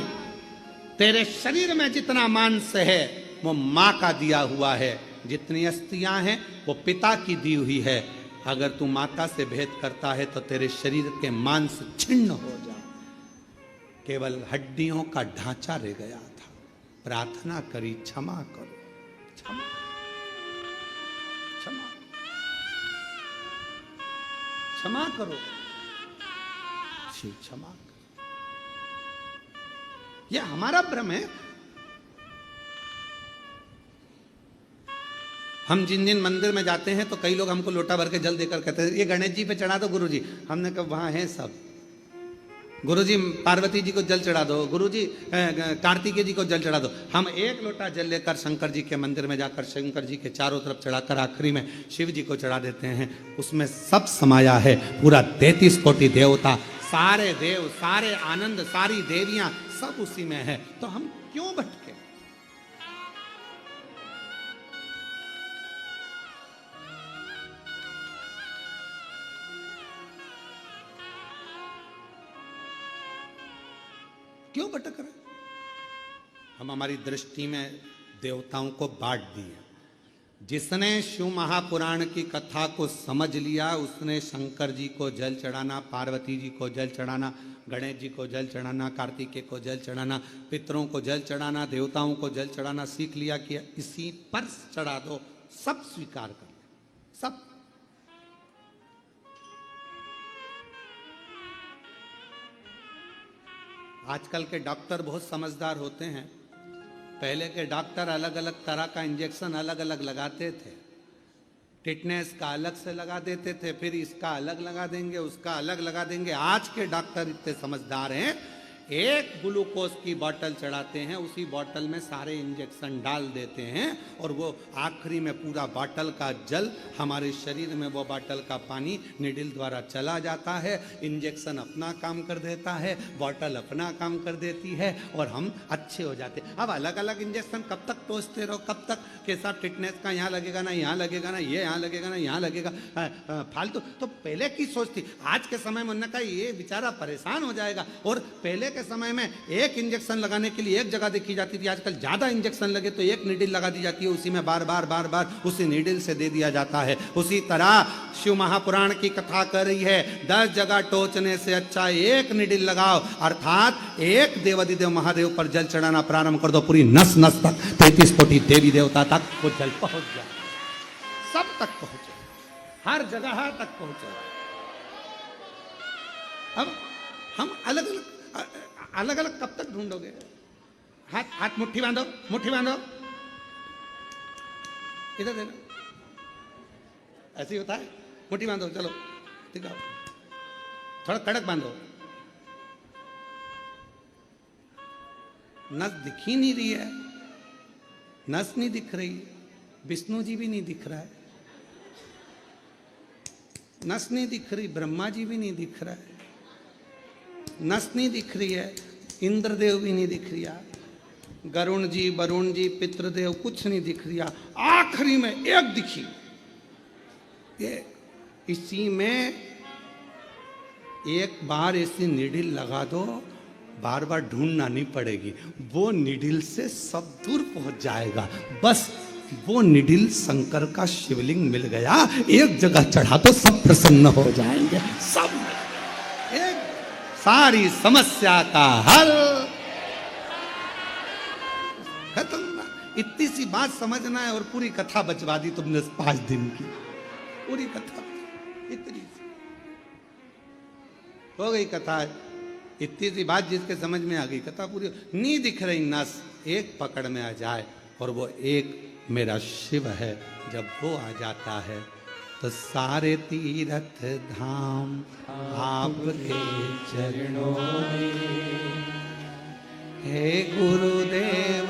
तेरे शरीर में जितना मांस है वो मां का दिया हुआ है, जितनी अस्थियां हैं वो पिता की दी हुई है। अगर तू माता से भेद करता है तो तेरे शरीर के मांस छिन्न हो जाए, केवल हड्डियों का ढांचा रह गया था। प्रार्थना करी, क्षमा करो, क्षमा क्षमा क्षमा करो, क्षमा करो। यह हमारा भ्रम है। हम जिन जिन मंदिर में जाते हैं तो कई लोग हमको लोटा भर के जल देकर कहते हैं ये गणेश जी पे चढ़ा दो गुरुजी। हमने कहा वहां है सब। गुरुजी पार्वती जी को जल चढ़ा दो, गुरुजी कार्तिकेय जी को जल चढ़ा दो। हम एक लोटा जल लेकर शंकर जी के मंदिर में जाकर शंकर जी के चारों तरफ चढ़ाकर आखिरी में शिव जी को चढ़ा देते हैं। उसमें सब समाया है, पूरा 33 कोटि देवता, सारे देव, सारे आनंद, सारी देवियां सब उसी में है। तो हम क्यों भटके? क्यों भटक रहे? हम हमारी दृष्टि में देवताओं को बांट दिए। जिसने शिव महापुराण की कथा को समझ लिया उसने शंकर जी को जल चढ़ाना, पार्वती जी को जल चढ़ाना, गणेश जी को जल चढ़ाना, कार्तिकेय को जल चढ़ाना, पितरों को जल चढ़ाना, देवताओं को जल चढ़ाना सीख लिया कि इसी पर चढ़ा दो, सब स्वीकार कर ले, सब। आजकल के डॉक्टर बहुत समझदार होते हैं। पहले के डॉक्टर अलग अलग तरह का इंजेक्शन अलग अलग लगाते थे। टिटनेस का अलग से लगा देते थे, फिर इसका अलग लगा देंगे, उसका अलग लगा देंगे। आज के डॉक्टर इतने समझदार हैं, एक ग्लूकोज की बोतल चढ़ाते हैं, उसी बोतल में सारे इंजेक्शन डाल देते हैं और वो आखिरी में पूरा बोतल का जल हमारे शरीर में, वो बोतल का पानी निडिल द्वारा चला जाता है। इंजेक्शन अपना काम कर देता है, बोतल अपना काम कर देती है और हम अच्छे हो जाते हैं। अब अलग अलग इंजेक्शन कब तक टोचते रहो, कब तक के साथ टिटनेस का यहाँ लगेगा ना, यहाँ लगेगा ना, ये यहाँ लगेगा ना, यहाँ लगेगा, फालतू। तो पहले की सोच थी। आज के समय में उन्होंने कहा ये बेचारा परेशान हो जाएगा। और पहले के समय में एक इंजेक्शन लगाने के लिए एक जगह देखी जाती थी, आजकल ज्यादा इंजेक्शन लगे तो एक नीडल लगा दी जाती है, उसी में बार बार बार बार उसी नीडल से दे दिया जाता है। उसी तरह शिव महापुराण की कथा कर रही है, 10 जगह टोचने से अच्छा एक नीडल लगाओ, अर्थात एक देवाधिदेव महादेव पर जल चढ़ाना प्रारंभ कर दो, पूरी नस नस तक 33 कोटि देवी देवता तक वो जल पहुंच जाए, सब तक पहुंचे, हर जगह तक पहुंचे। अब हम अलग अलग कब तक ढूंढोगे? हाथ हाथ मुट्ठी बांधो, मुट्ठी बांधो, इधर देना, ऐसे ही होता है। मुट्ठी बांधो, चलो ठीक है, थोड़ा कड़क बांधो। नस दिख ही नहीं रही है, नस नहीं दिख रही, विष्णु जी भी नहीं दिख रहा है, नस नहीं दिख रही, ब्रह्मा जी भी नहीं दिख रहा है, नस नहीं दिख रही है, इंद्रदेव भी नहीं दिख रहा, गरुण जी, वरुण जी, पितृदेव कुछ नहीं दिख रहा। आखिरी में एक दिखी, ये इसी में एक बार ऐसी निडिल लगा दो, बार बार ढूंढना नहीं पड़ेगी, वो निडिल से सब दूर पहुंच जाएगा। बस वो निडिल शंकर का शिवलिंग मिल गया, एक जगह चढ़ा तो सब प्रसन्न हो जाएंगे, सब एक सारी समस्या का हल खत्म। इतनी सी बात समझना है और पूरी कथा बचवा दी तुमने 5 दिन की, पूरी कथा इतनी सी हो गई कथा। इतनी सी बात जिसके समझ में आ गई, कथा पूरी। नहीं दिख रही नस, एक पकड़ में आ जाए और वो एक मेरा शिव है, जब वो आ जाता है तो सारे तीर्थ धाम आपके चरणों में। हे गुरुदेव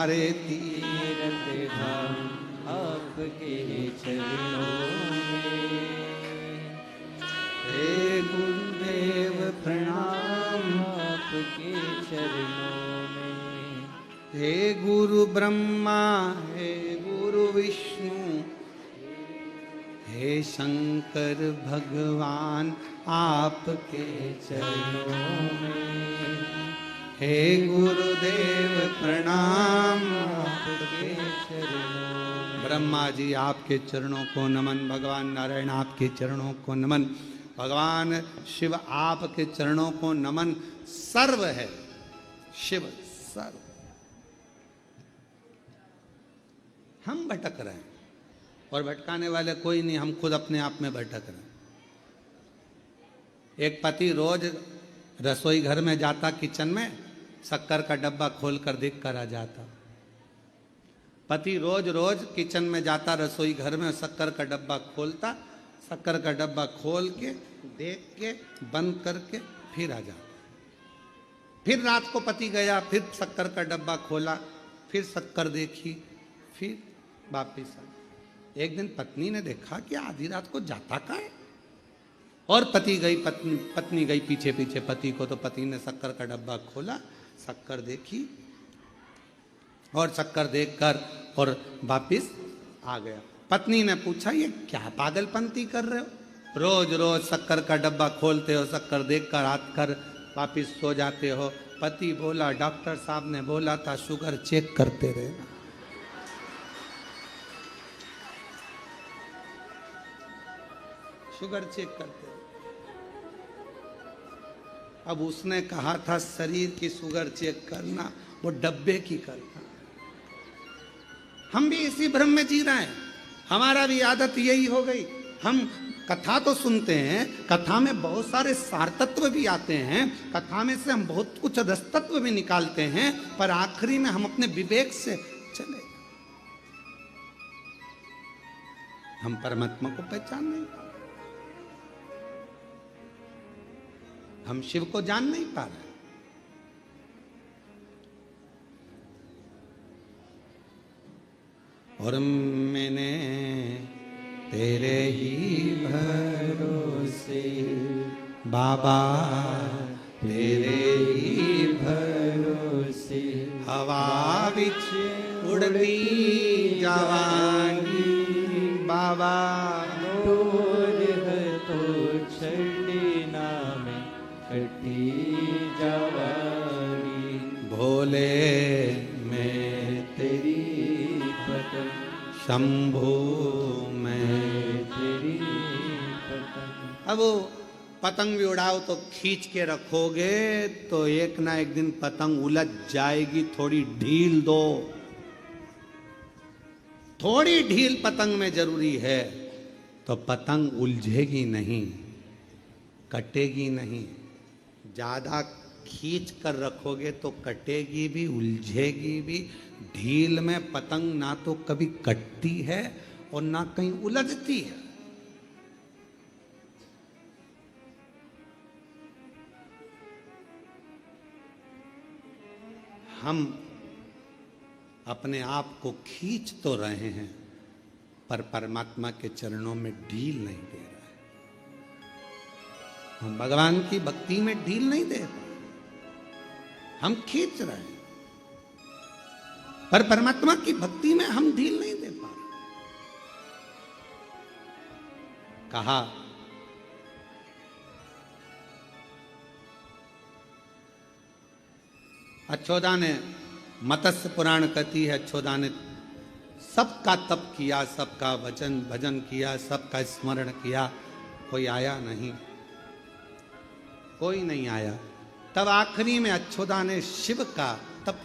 तुम्हारे तीरथ धाम आपके चरणों में। हे गुरुदेव प्रणाम आपके चरणों में। हे गुरु ब्रह्मा हे गुरु विष्णु हे शंकर भगवान आपके चरणों में। हे गुरुदेव प्रणाम आपके चरणों में। ब्रह्मा जी आपके चरणों को नमन, भगवान नारायण आपके चरणों को नमन, भगवान शिव आपके चरणों को नमन। सर्व है शिव सर्व। हम भटक रहे हैं और भटकाने वाले कोई नहीं, हम खुद अपने आप में भटक रहे हैं। एक पति रोज रसोई घर में जाता, किचन में शक्कर का डब्बा खोल कर देख कर आ जाता। पति रोज रोज किचन में जाता, रसोई घर में शक्कर का डब्बा खोलता, शक्कर का डब्बा खोल के देख के बंद करके फिर आ जाता। फिर रात को पति गया, फिर शक्कर का डब्बा खोला, फिर शक्कर देखी, फिर वापिस आ। एक दिन पत्नी ने देखा कि आधी रात को जाता कहाँ है, और पत्नी गई पीछे पीछे पति को। तो पति ने शक्कर का डब्बा खोला, शक्कर देखी और शक्कर देखकर और वापिस आ गया। पत्नी ने पूछा ये क्या पागलपंती कर रहे हो, रोज रोज शक्कर का डब्बा खोलते हो, शक्कर देखकर आकर वापिस सो जाते हो। पति बोला डॉक्टर साहब ने बोला था शुगर चेक करते रहे। शुगर चेक करते रहे। अब उसने कहा था शरीर की शुगर चेक करना, वो डब्बे की करना। हम भी इसी भ्रम में जी रहे हैं, हमारा भी आदत यही हो गई। हम कथा तो सुनते हैं, कथा में बहुत सारे सार तत्व भी आते हैं, कथा में से हम बहुत कुछ रसतत्व भी निकालते हैं, पर आखिरी में हम अपने विवेक से चले, हम परमात्मा को पहचान नहीं पा रहे, हम शिव को जान नहीं पा रहे। और मैंने तेरे ही भरोसे बाबा, तेरे ही भरोसे हवा विच उड़ती जावांगी बाबा। डोर है तो छड़ना में कटी जावांगी। भोले मैं तेरी पतंग, शंभू मैं तेरी पतंग। अब वो पतंग भी उड़ाओ तो खींच के रखोगे तो एक ना एक दिन पतंग उलझ जाएगी। थोड़ी ढील दो, थोड़ी ढील पतंग में जरूरी है, तो पतंग उलझेगी नहीं, कटेगी नहीं। ज्यादा खींच कर रखोगे तो कटेगी भी, उलझेगी भी। ढील में पतंग ना तो कभी कटती है और ना कहीं उलझती है। हम अपने आप को खींच तो रहे हैं, पर परमात्मा के चरणों में ढील नहीं दे रहे हैं। हम भगवान की भक्ति में ढील नहीं दे रहे, हम खींच रहे हैं, पर परमात्मा की भक्ति में हम ढील नहीं दे पा रहे। कहा अच्छोदा ने, मत्स्य पुराण कहती है, अच्छोदा ने सबका तप किया, सबका वचन भजन किया, सबका स्मरण किया, कोई आया नहीं, कोई नहीं आया। तब आखिरी में अच्छोदा ने शिव का तप,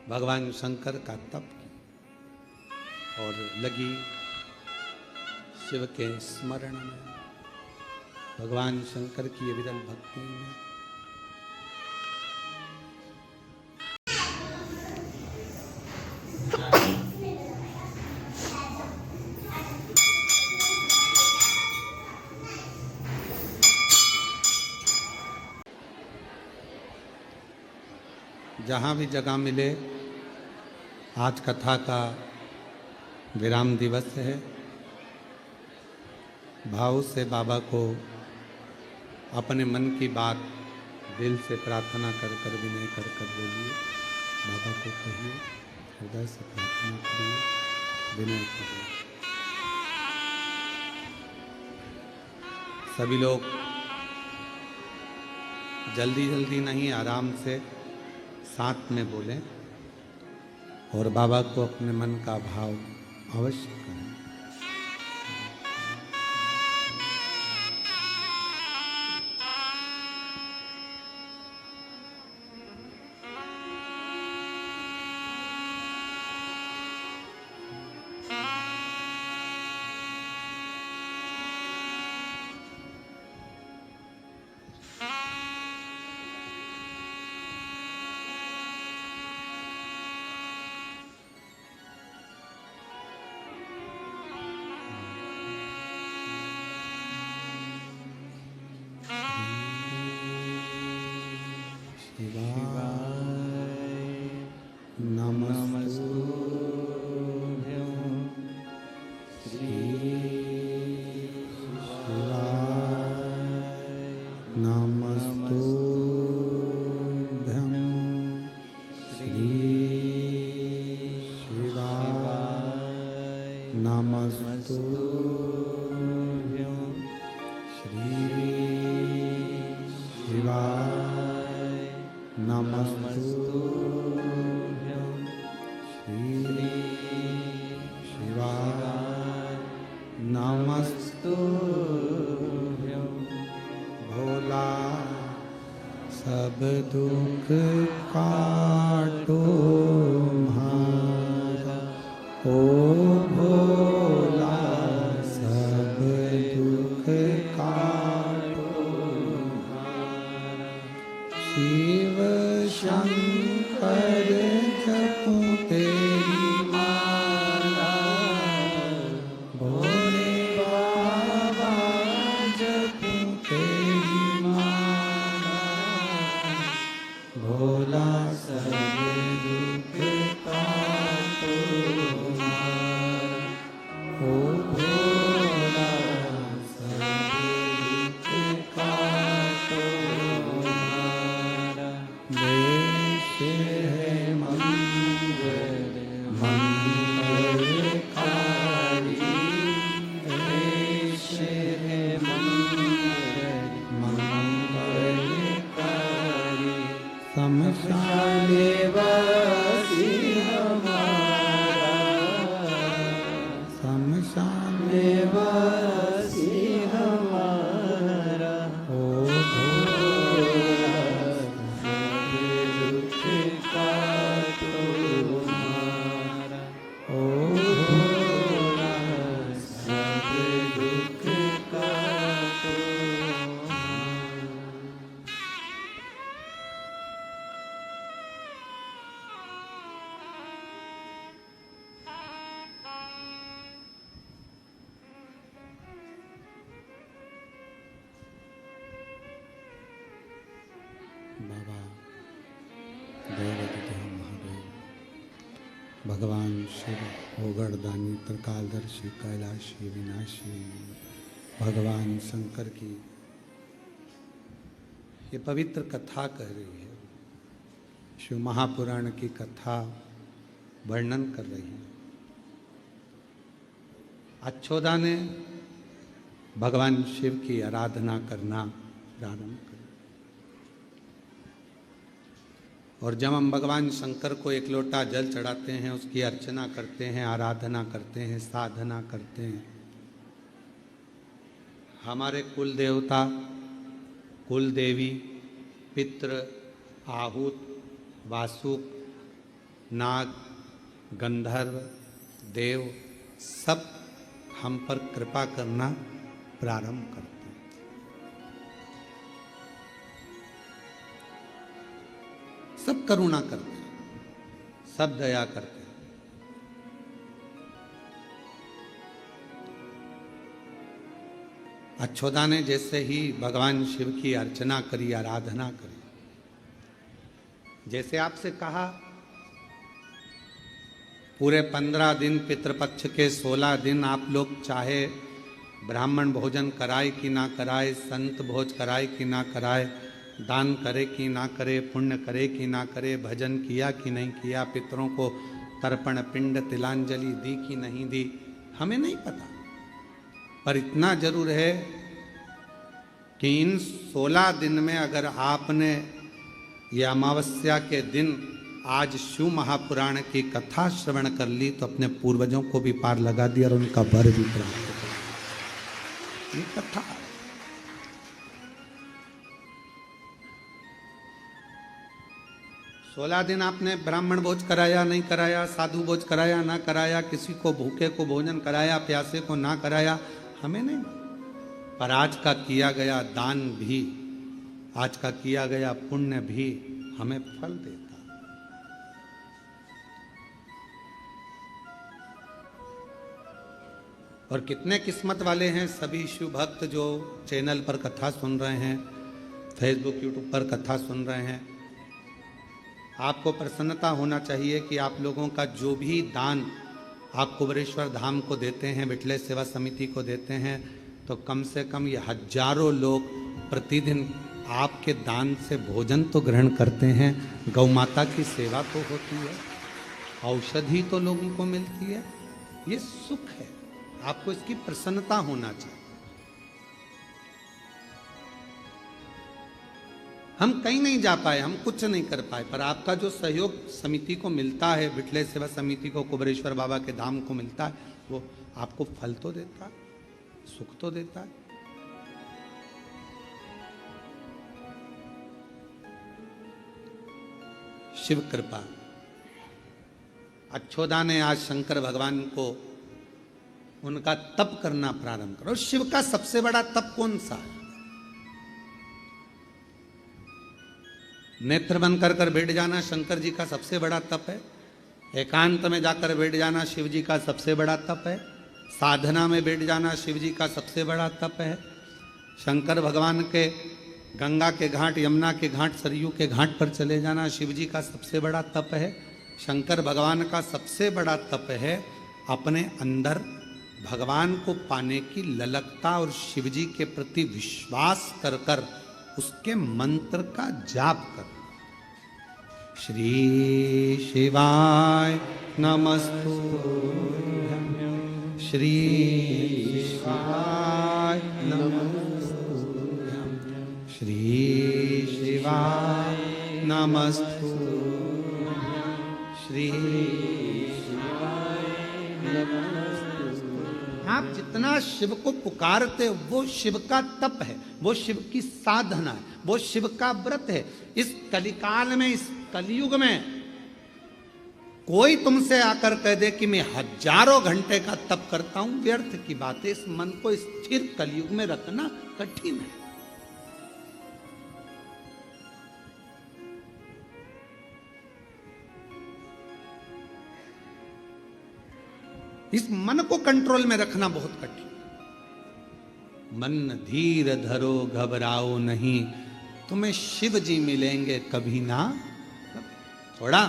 भगवान शंकर का तप किया और लगी शिव के स्मरण में, भगवान शंकर की विरल भक्ति में। जहाँ भी जगह मिले, आज कथा का विराम दिवस है। भाव से बाबा को अपने मन की बात दिल से प्रार्थना कर कर विनय कर कर बोलिए। बाबा को कहिए, हृदय से प्रार्थना करिए, विनय करिए। सभी लोग जल्दी जल्दी नहीं, आराम से साथ में बोलें और बाबा को अपने मन का भाव अवश्य करें। सब दुख काटो म्हारा, ओ भोला सब दुख काटो म्हारा। शिव शंकर जपो तेरी माला, भोले बाबा जपो तेरी माला। भोला सब दुख काटो म्हारा, ओ भोला सब दुख काटो म्हारा। देश है मंगल मंगलकारी, देश है मंगल मंगलकारी। शमशाने वासी हमारा, शमशाने वासी हमारा। ओ भोला सब दुख काटो म्हारा, ओ भोला सब दुख काटो म्हारा। बाबा देवादिदेव महादेव भगवान शिव ओगड़दानी त्रिकालदर्शी कैलाशी विनाशी भगवान शंकर की ये पवित्र कथा कह रही है। शिव महापुराण की कथा वर्णन कर रही है। अच्छोदा ने भगवान शिव की आराधना करना प्रारंभ कर, और जब हम भगवान शंकर को एक लोटा जल चढ़ाते हैं, उसकी अर्चना करते हैं, आराधना करते हैं, साधना करते हैं, हमारे कुल देवता, कुल देवी, पितृ, आहूत, वासुक, नाग, गंधर्व, देव सब हम पर कृपा करना प्रारंभ करते हैं। सब करुणा करते हैं, सब दया करते हैं। अच्छोदा ने जैसे ही भगवान शिव की अर्चना करी, आराधना करी, जैसे आपसे कहा पूरे 15 दिन पितृपक्ष के 16 दिन आप लोग चाहे ब्राह्मण भोजन कराए कि ना कराए, संत भोज कराए कि ना कराए, दान करे कि ना करे, पुण्य करे कि ना करे, भजन किया कि नहीं किया, पितरों को तर्पण पिंड तिलांजलि दी कि नहीं दी, हमें नहीं पता। पर इतना जरूर है कि इन 16 दिन में अगर आपने ये अमावस्या के दिन आज शिव महापुराण की कथा श्रवण कर ली तो अपने पूर्वजों को भी पार लगा दिया और उनका वर भी प्राप्त कर। ये कथा 16 दिन आपने ब्राह्मण भोज कराया नहीं कराया, साधु भोज कराया ना कराया, किसी को भूखे को भोजन कराया, प्यासे को ना कराया, हमें नहीं। पर आज का किया गया दान भी, आज का किया गया पुण्य भी हमें फल देता। और कितने किस्मत वाले हैं सभी शिव भक्त जो चैनल पर कथा सुन रहे हैं, फेसबुक यूट्यूब पर कथा सुन रहे हैं। आपको प्रसन्नता होना चाहिए कि आप लोगों का जो भी दान आप कुबेरेश्वर धाम को देते हैं, विठले सेवा समिति को देते हैं, तो कम से कम ये हजारों लोग प्रतिदिन आपके दान से भोजन तो ग्रहण करते हैं, गौ माता की सेवा तो होती है, औषधि तो लोगों को मिलती है। ये सुख है, आपको इसकी प्रसन्नता होना चाहिए। हम कहीं नहीं जा पाए, हम कुछ नहीं कर पाए, पर आपका जो सहयोग समिति को मिलता है, विठले सेवा समिति को, कुबेरेश्वर बाबा के धाम को मिलता है, वो आपको फल तो देता है, सुख तो देता है। शिव कृपा। अच्छोदा ने आज शंकर भगवान को उनका तप करना प्रारंभ करो। शिव का सबसे बड़ा तप कौन सा है? नेत्र बंद कर कर बैठ जाना शंकर जी का सबसे बड़ा तप है। एकांत में जाकर बैठ जाना शिव जी का सबसे बड़ा तप है। साधना में बैठ जाना शिव जी का सबसे बड़ा तप है। शंकर भगवान के गंगा के घाट, यमुना के घाट, सरयू के घाट पर चले जाना शिव जी का सबसे बड़ा तप है। शंकर भगवान का सबसे बड़ा तप है अपने अंदर भगवान को पाने की ललकता और शिव जी के प्रति विश्वास कर कर उसके मंत्र का जाप कर। श्री शिवाय नमस्तुभ्यं, श्री शिवाय नमस्तुभ्यं, श्री शिवाय नमस्तुभ्यं, श्री शिवाय नमस्तुभ्यं। आप जितना शिव को पुकारते हो वो शिव का तप है, वो शिव की साधना है, वो शिव का व्रत है। इस कलिकाल में, इस कलयुग में कोई तुमसे आकर कह दे कि मैं हजारों घंटे का तप करता हूं, व्यर्थ की बात है। इस मन को स्थिर कलयुग में रखना कठिन है। इस मन को कंट्रोल में रखना बहुत कठिन। मन धीर धरो घबराओ नहीं, तुम्हें शिव जी मिलेंगे कभी ना। थोड़ा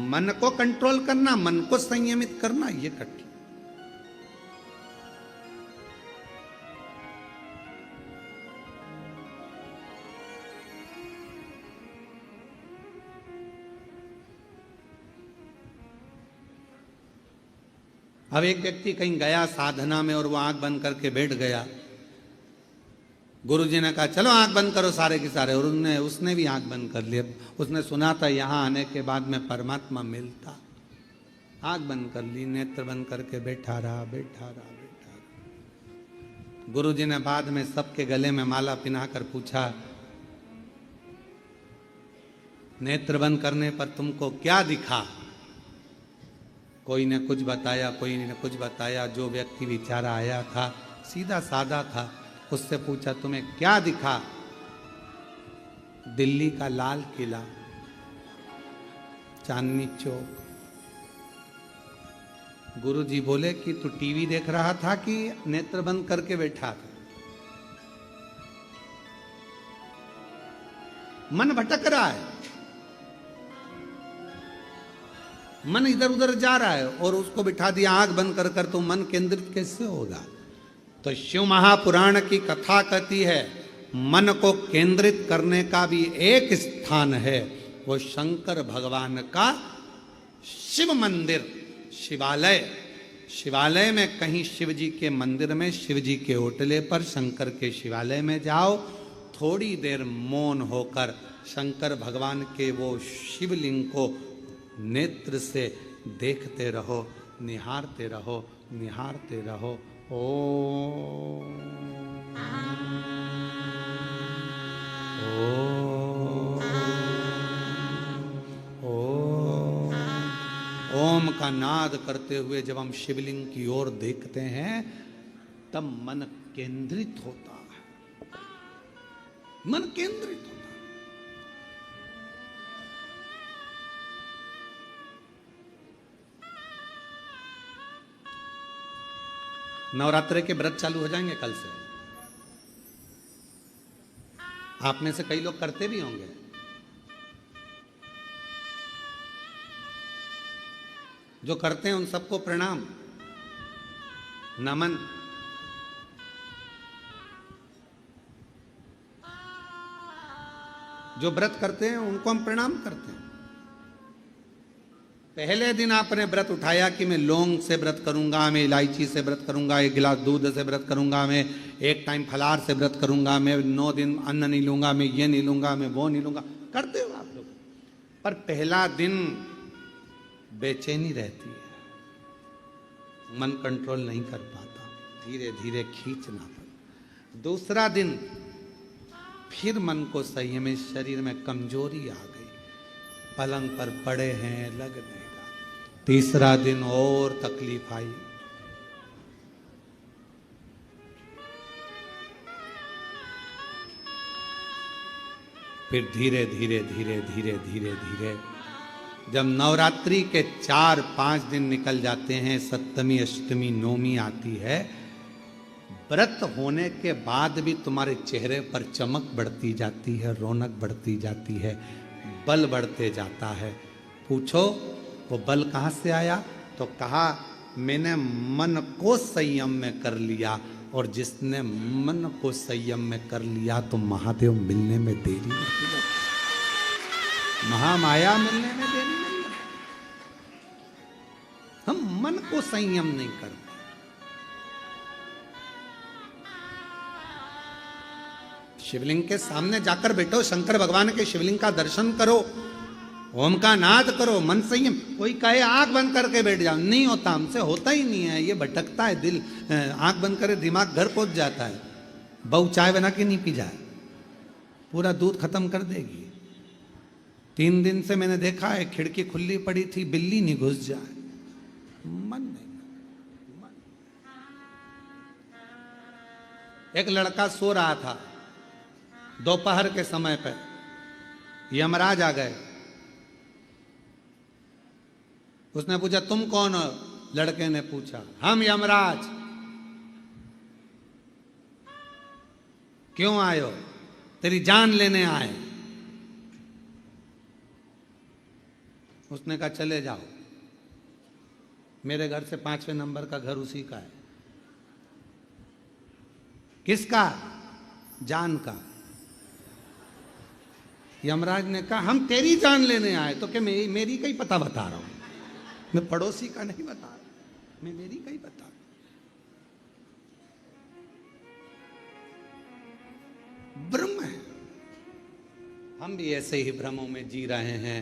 मन को कंट्रोल करना, मन को संयमित करना, ये कठिन। अब एक व्यक्ति कहीं गया साधना में और वो आंख बंद करके बैठ गया। गुरुजी ने कहा चलो आंख बंद करो सारे के सारे, और उसने भी आंख बंद कर लिया। उसने सुना था यहाँ आने के बाद में परमात्मा मिलता। आंख बंद कर ली, नेत्र बंद करके बैठा रहा। गुरुजी ने बाद में सबके गले में माला पिनाकर पूछा, नेत्र बंद करने पर तुमको क्या दिखा? कोई ने कुछ बताया, कोई ने कुछ बताया। जो व्यक्ति बेचारा आया था सीधा साधा था, उससे पूछा तुम्हें क्या दिखा? दिल्ली का लाल किला, चांदनी चौक। गुरुजी बोले कि तू टीवी देख रहा था कि नेत्र बंद करके बैठा था? मन भटक रहा है। मन इधर उधर जा रहा है और उसको बिठा दिया आंख बंद कर कर, तो मन केंद्रित कैसे होगा? तो शिव महापुराण की कथा कहती है मन को केंद्रित करने का भी एक स्थान है, वो शंकर भगवान का शिव मंदिर, शिवालय। शिवालय में कहीं शिव जी के मंदिर में, शिव जी के ओटले पर, शंकर के शिवालय में जाओ, थोड़ी देर मौन होकर शंकर भगवान के वो शिवलिंग को नेत्र से देखते रहो, निहारते रहो, निहारते रहो। ओम का नाद करते हुए जब हम शिवलिंग की ओर देखते हैं तब मन केंद्रित होता है, मन केंद्रित होता है। नवरात्रि के व्रत चालू हो जाएंगे कल से। आप में से कई लोग करते भी होंगे। जो करते हैं उन सबको प्रणाम, नमन। जो व्रत करते हैं उनको हम प्रणाम करते हैं। पहले दिन आपने व्रत उठाया कि मैं लौंग से व्रत करूंगा, मैं इलायची से व्रत करूंगा, 1 गिलास दूध से व्रत करूंगा, मैं 1 टाइम फलाहार से व्रत करूंगा, मैं 9 दिन अन्न नहीं लूंगा, मैं ये नहीं लूंगा, मैं वो नहीं लूंगा। करते हो आप लोग। पर पहला दिन बेचैनी रहती है, मन कंट्रोल नहीं कर पाता, धीरे धीरे खींचना पड़ता। दूसरा दिन फिर मन को संयम में, शरीर में कमजोरी आ गई, पलंग पर पड़े हैं, लग नहीं रहा। तीसरा दिन और तकलीफ आई। फिर धीरे धीरे धीरे धीरे धीरे धीरे जब नवरात्रि के 4-5 दिन निकल जाते हैं, सप्तमी अष्टमी नवमी आती है, व्रत होने के बाद भी तुम्हारे चेहरे पर चमक बढ़ती जाती है, रौनक बढ़ती जाती है, बल बढ़ते जाता है। पूछो वो बल कहाँ से आया? तो कहा मैंने मन को संयम में कर लिया, और जिसने मन को संयम में कर लिया तो महादेव मिलने में देरी नहीं लगती, महामाया मिलने में देरी नहीं लगती। हम मन को संयम नहीं करते। शिवलिंग के सामने जाकर बैठो, शंकर भगवान के शिवलिंग का दर्शन करो, ओम का नाद करो, मन संयम। कोई कहे आंख बंद करके बैठ जाओ, नहीं होता, हमसे होता ही नहीं है, ये भटकता है दिल। आंख बंद करे दिमाग घर पहुंच जाता है। बहू चाय बना के नहीं पी जाए, पूरा दूध खत्म कर देगी। 3 दिन से मैंने देखा है, खिड़की खुली पड़ी थी, बिल्ली नहीं घुस जाए, मन नहीं। मन। एक लड़का सो रहा था दोपहर के समय पर, यमराज आ गए। उसने पूछा तुम कौन हो? लड़के ने पूछा हम यमराज। क्यों आए हो? तेरी जान लेने आए। उसने कहा चले जाओ, मेरे घर से 5वें नंबर का घर उसी का है। किसका? जान का। यमराज ने कहा हम तेरी जान लेने आए। तो क्या मेरी का ही पता बता रहा हूं, मैं पड़ोसी का नहीं बता रहा, मैं मेरी का ही बता रहा। ब्रह्म है, हम भी ऐसे ही भ्रमों में जी रहे हैं।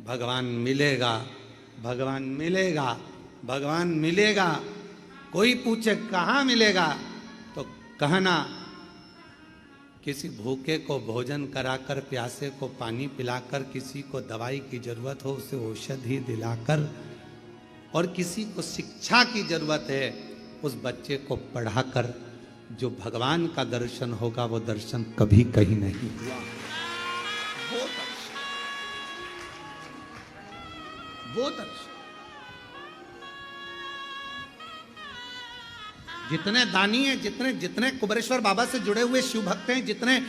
भगवान मिलेगा, भगवान मिलेगा, भगवान मिलेगा। कोई पूछे कहाँ मिलेगा तो कहना किसी भूखे को भोजन कराकर, प्यासे को पानी पिलाकर, किसी को दवाई की जरूरत हो उसे औषधि दिलाकर, और किसी को शिक्षा की जरूरत है उस बच्चे को पढ़ाकर, जो भगवान का दर्शन होगा वो दर्शन कभी कहीं नहीं हुआ। वो दर्शन जितने दानी हैं, जितने कुबेरेश्वर बाबा से जुड़े हुए शिव भक्त हैं, जितने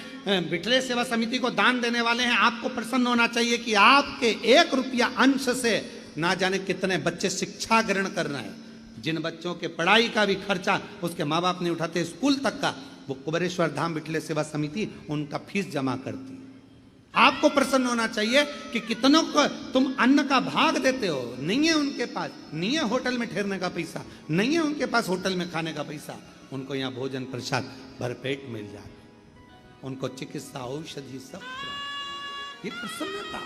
बिटले सेवा समिति को दान देने वाले हैं, आपको प्रसन्न होना चाहिए कि आपके 1 रुपया अंश से ना जाने कितने बच्चे शिक्षा ग्रहण कर रहे हैं। जिन बच्चों के पढ़ाई का भी खर्चा उसके माँ बाप नहीं उठाते, स्कूल तक का, वो कुबेरेश्वर धाम विठले सेवा समिति उनका फीस जमा करती। आपको प्रसन्न होना चाहिए कि कितनों को तुम अन्न का भाग देते हो। नहीं है उनके पास, नहीं है होटल में ठहरने का पैसा, नहीं है उनके पास होटल में खाने का पैसा, उनको यहाँ भोजन प्रसाद भरपेट मिल जाए, उनको चिकित्सा औषधि सब, ये प्रसन्नता।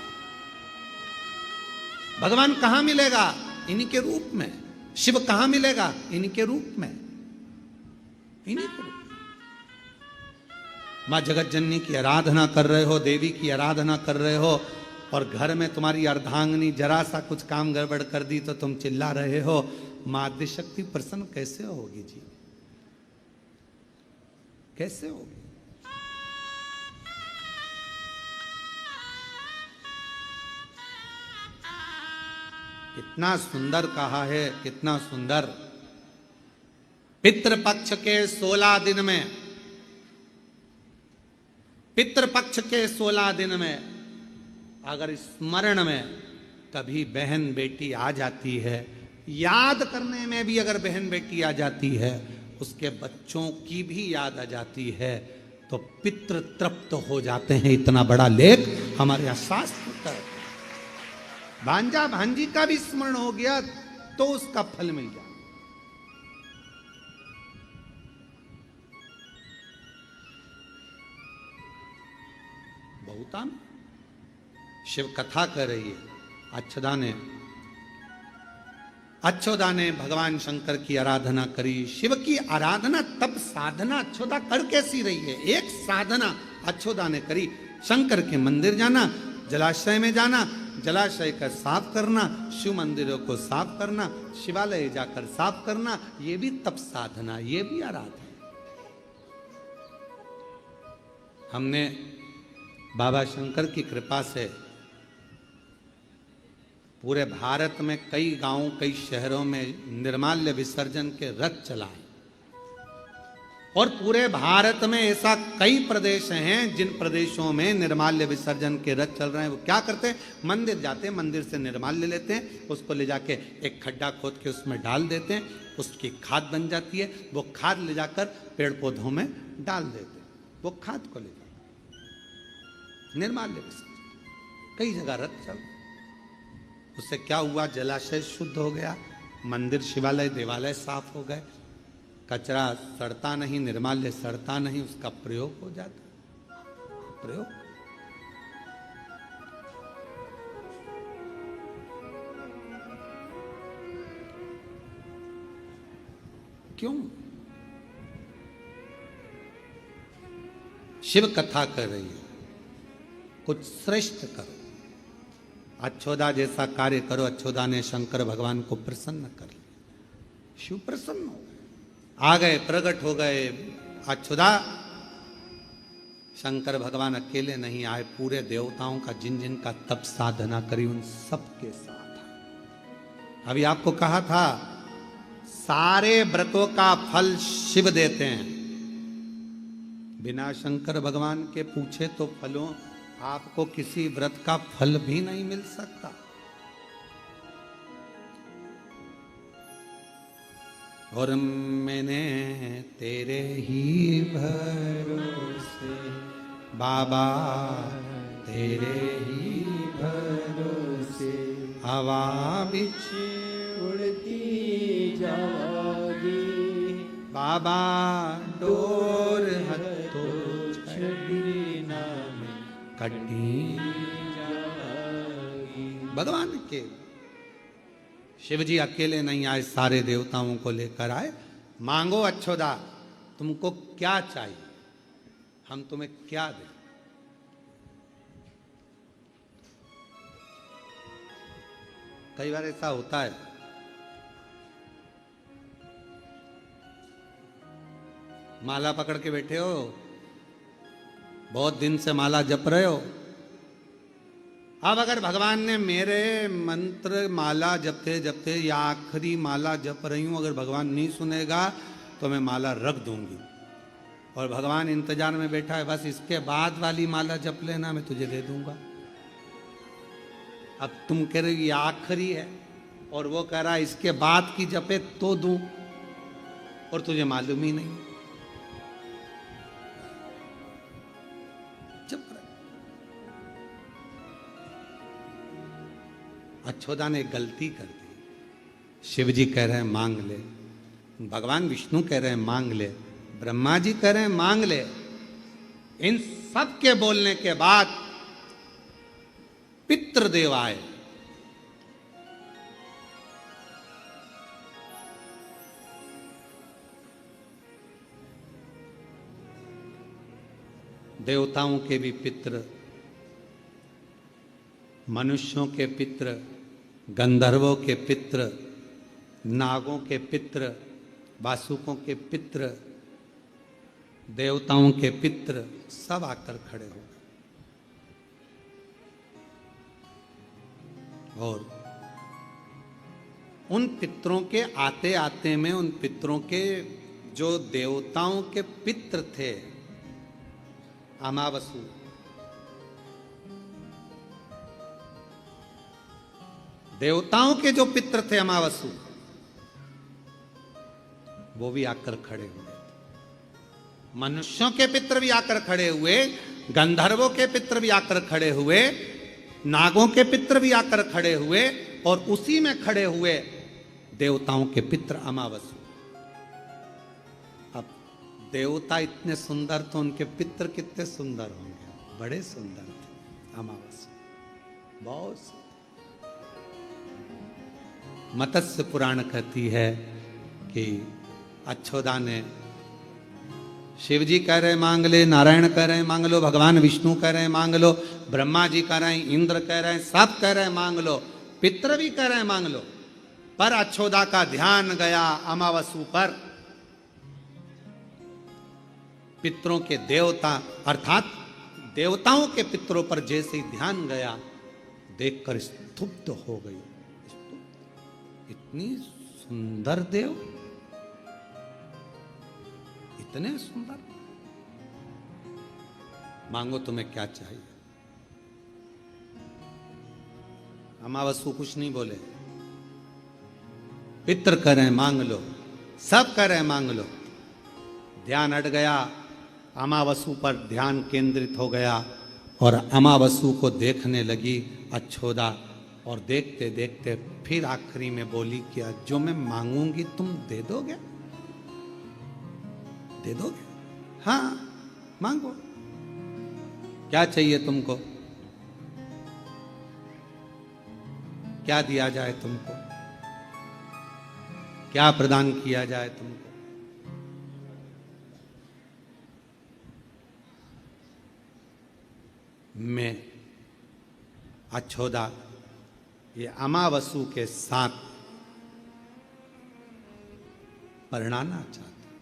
भगवान कहां मिलेगा? इन्हीं के रूप में। शिव कहां मिलेगा? इन्हीं के रूप में, इन्हीं के रूप में। मां जगत जननी की आराधना कर रहे हो, देवी की आराधना कर रहे हो, और घर में तुम्हारी अर्धांगिनी जरा सा कुछ काम गड़बड़ कर दी तो तुम चिल्ला रहे हो। मां आद्यशक्ति प्रसन्न कैसे होगी जी? कैसे होगी? कितना सुंदर कहा है, कितना सुंदर। पितृपक्ष के 16 दिन में, पितृपक्ष के 16 दिन में अगर स्मरण में कभी बहन बेटी आ जाती है, याद करने में भी अगर बहन बेटी आ जाती है, उसके बच्चों की भी याद आ जाती है, तो पितृ तृप्त हो जाते हैं। इतना बड़ा लेख हमारे यहाँ शास्त्र है। भांजा भांजी का भी स्मरण हो गया तो उसका फल मिल जाए। बहुतान शिव कथा कर रही है। अच्छोदा ने भगवान शंकर की आराधना करी। शिव की आराधना तब साधना अच्छोदा कर कैसी रही है? एक साधना अच्छोदा ने करी। शंकर के मंदिर जाना, जलाशय में जाना, जलाशय का साफ करना, शिव मंदिरों को साफ करना, शिवालय जाकर साफ करना, ये भी तप साधना, ये भी आराधना। हमने बाबा शंकर की कृपा से पूरे भारत में कई गांवों, कई शहरों में निर्माल्य विसर्जन के रथ चलाए, और पूरे भारत में ऐसा कई प्रदेश हैं जिन प्रदेशों में निर्माल्य विसर्जन के रथ चल रहे हैं। वो क्या करते हैं? मंदिर जाते हैं, मंदिर से निर्माल्य लेते हैं, उसको ले जाके एक खड्डा खोद के उसमें डाल देते हैं, उसकी खाद बन जाती है। वो खाद ले जाकर पेड़ पौधों में डाल देते हैं, वो खाद को ले जाकर निर्माल्य विसर्जन। कई जगह रथ चल, उससे क्या हुआ? जलाशय शुद्ध हो गया, मंदिर, शिवालय, देवालय साफ हो गए, कचरा सड़ता नहीं, निर्माल्य सड़ता नहीं, उसका प्रयोग हो जाता। प्रयोग क्यों? शिव कथा कर रही है, कुछ श्रेष्ठ करो। अच्छोदा जैसा कार्य करो। अच्छोदा ने शंकर भगवान को प्रसन्न कर लिया, शिव प्रसन्न हो गए, आ गए, प्रकट हो गए। अच्छोदा, शंकर भगवान अकेले नहीं आए, पूरे देवताओं का जिन जिन का तप साधना करी उन सबके साथ आए। अभी आपको कहा था सारे व्रतों का फल शिव देते हैं, बिना शंकर भगवान के पूछे तो फलों आपको किसी व्रत का फल भी नहीं मिल सकता। और मैंने तेरे ही भरोसे बाबा, तेरे ही भरोसे हवा बिछ उड़ती जागी, बाबा डोर हथो छड़ी नाम कटी जागी। भगवान के शिव जी अकेले नहीं आए, सारे देवताओं को लेकर आए। मांगो अच्छोदा, तुमको क्या चाहिए, हम तुम्हें क्या दें। कई बार ऐसा होता है, माला पकड़ के बैठे हो, बहुत दिन से माला जप रहे हो। अब अगर भगवान ने मेरे मंत्र माला जपते जपते या आखिरी माला जप रही हूं, अगर भगवान नहीं सुनेगा तो मैं माला रख दूंगी, और भगवान इंतजार में बैठा है, बस इसके बाद वाली माला जप लेना, मैं तुझे दे दूंगा। अब तुम कह रहे हो ये आखिरी है, और वो कह रहा है इसके बाद की जपे तो दूं, और तुझे मालूम ही नहीं। चुप रह। अच्छोदा ने एक गलती कर दी। शिव जी कह रहे हैं मांग ले, भगवान विष्णु कह रहे हैं मांग ले, ब्रह्मा जी कह रहे हैं मांग ले। इन सब के बोलने के बाद पितृदेव आए। देवताओं के भी पितृ, मनुष्यों के पितृ, गंधर्वों के पितृ, नागों के पितृ, वासुकों के पितृ, देवताओं के पितृ सब आकर खड़े हो गए। और उन पितरों के आते आते में, उन पितरों के जो देवताओं के पितृ थे, अमावसु, देवताओं के जो पितृ थे अमावसु, वो भी आकर खड़े हुए। मनुष्यों के पितृ भी आकर खड़े हुए, गंधर्वों के पितृ भी आकर खड़े हुए, नागों के पितृ भी आकर खड़े हुए, और उसी में खड़े हुए देवताओं के पितृ अमावसु। अब देवता इतने सुंदर तो उनके पितृ कितने सुंदर होंगे, बड़े सुंदर थे अमावसु, बहुत सुंदर। मत्स्य पुराण कहती है कि अच्छोदा ने, शिव जी कह रहे मांग ले, नारायण कह रहे मांग लो, भगवान विष्णु कह रहे मांग लो, ब्रह्मा जी कह रहे हैं, इंद्र कह रहे हैं, सब कह रहे हैं मांग लो, पितृ भी कह रहे हैं मांग लो, पर अच्छोदा का ध्यान गया अमावसु पर। पितरों के देवता अर्थात देवताओं के पितरों पर जैसे ही ध्यान गया, देखकर स्तुप्त हो गई। इतनी सुंदर देव, इतने सुंदर, मांगो तुम्हें क्या चाहिए। अमावसु कुछ नहीं बोले, पितृ कह रहे मांग लो, सब कह रहे मांग लो। ध्यान हट गया, अमावसु पर ध्यान केंद्रित हो गया, और अमावसु को देखने लगी अच्छोदा, और देखते देखते फिर आखिरी में बोली कि जो मैं मांगूंगी तुम दे दोगे, दे दोगे? हाँ मांगो, क्या चाहिए तुमको, क्या दिया जाए तुमको, क्या प्रदान किया जाए तुमको। मैं अच्छोदा ये अमावसु के साथ परिणाना चाहती हूं,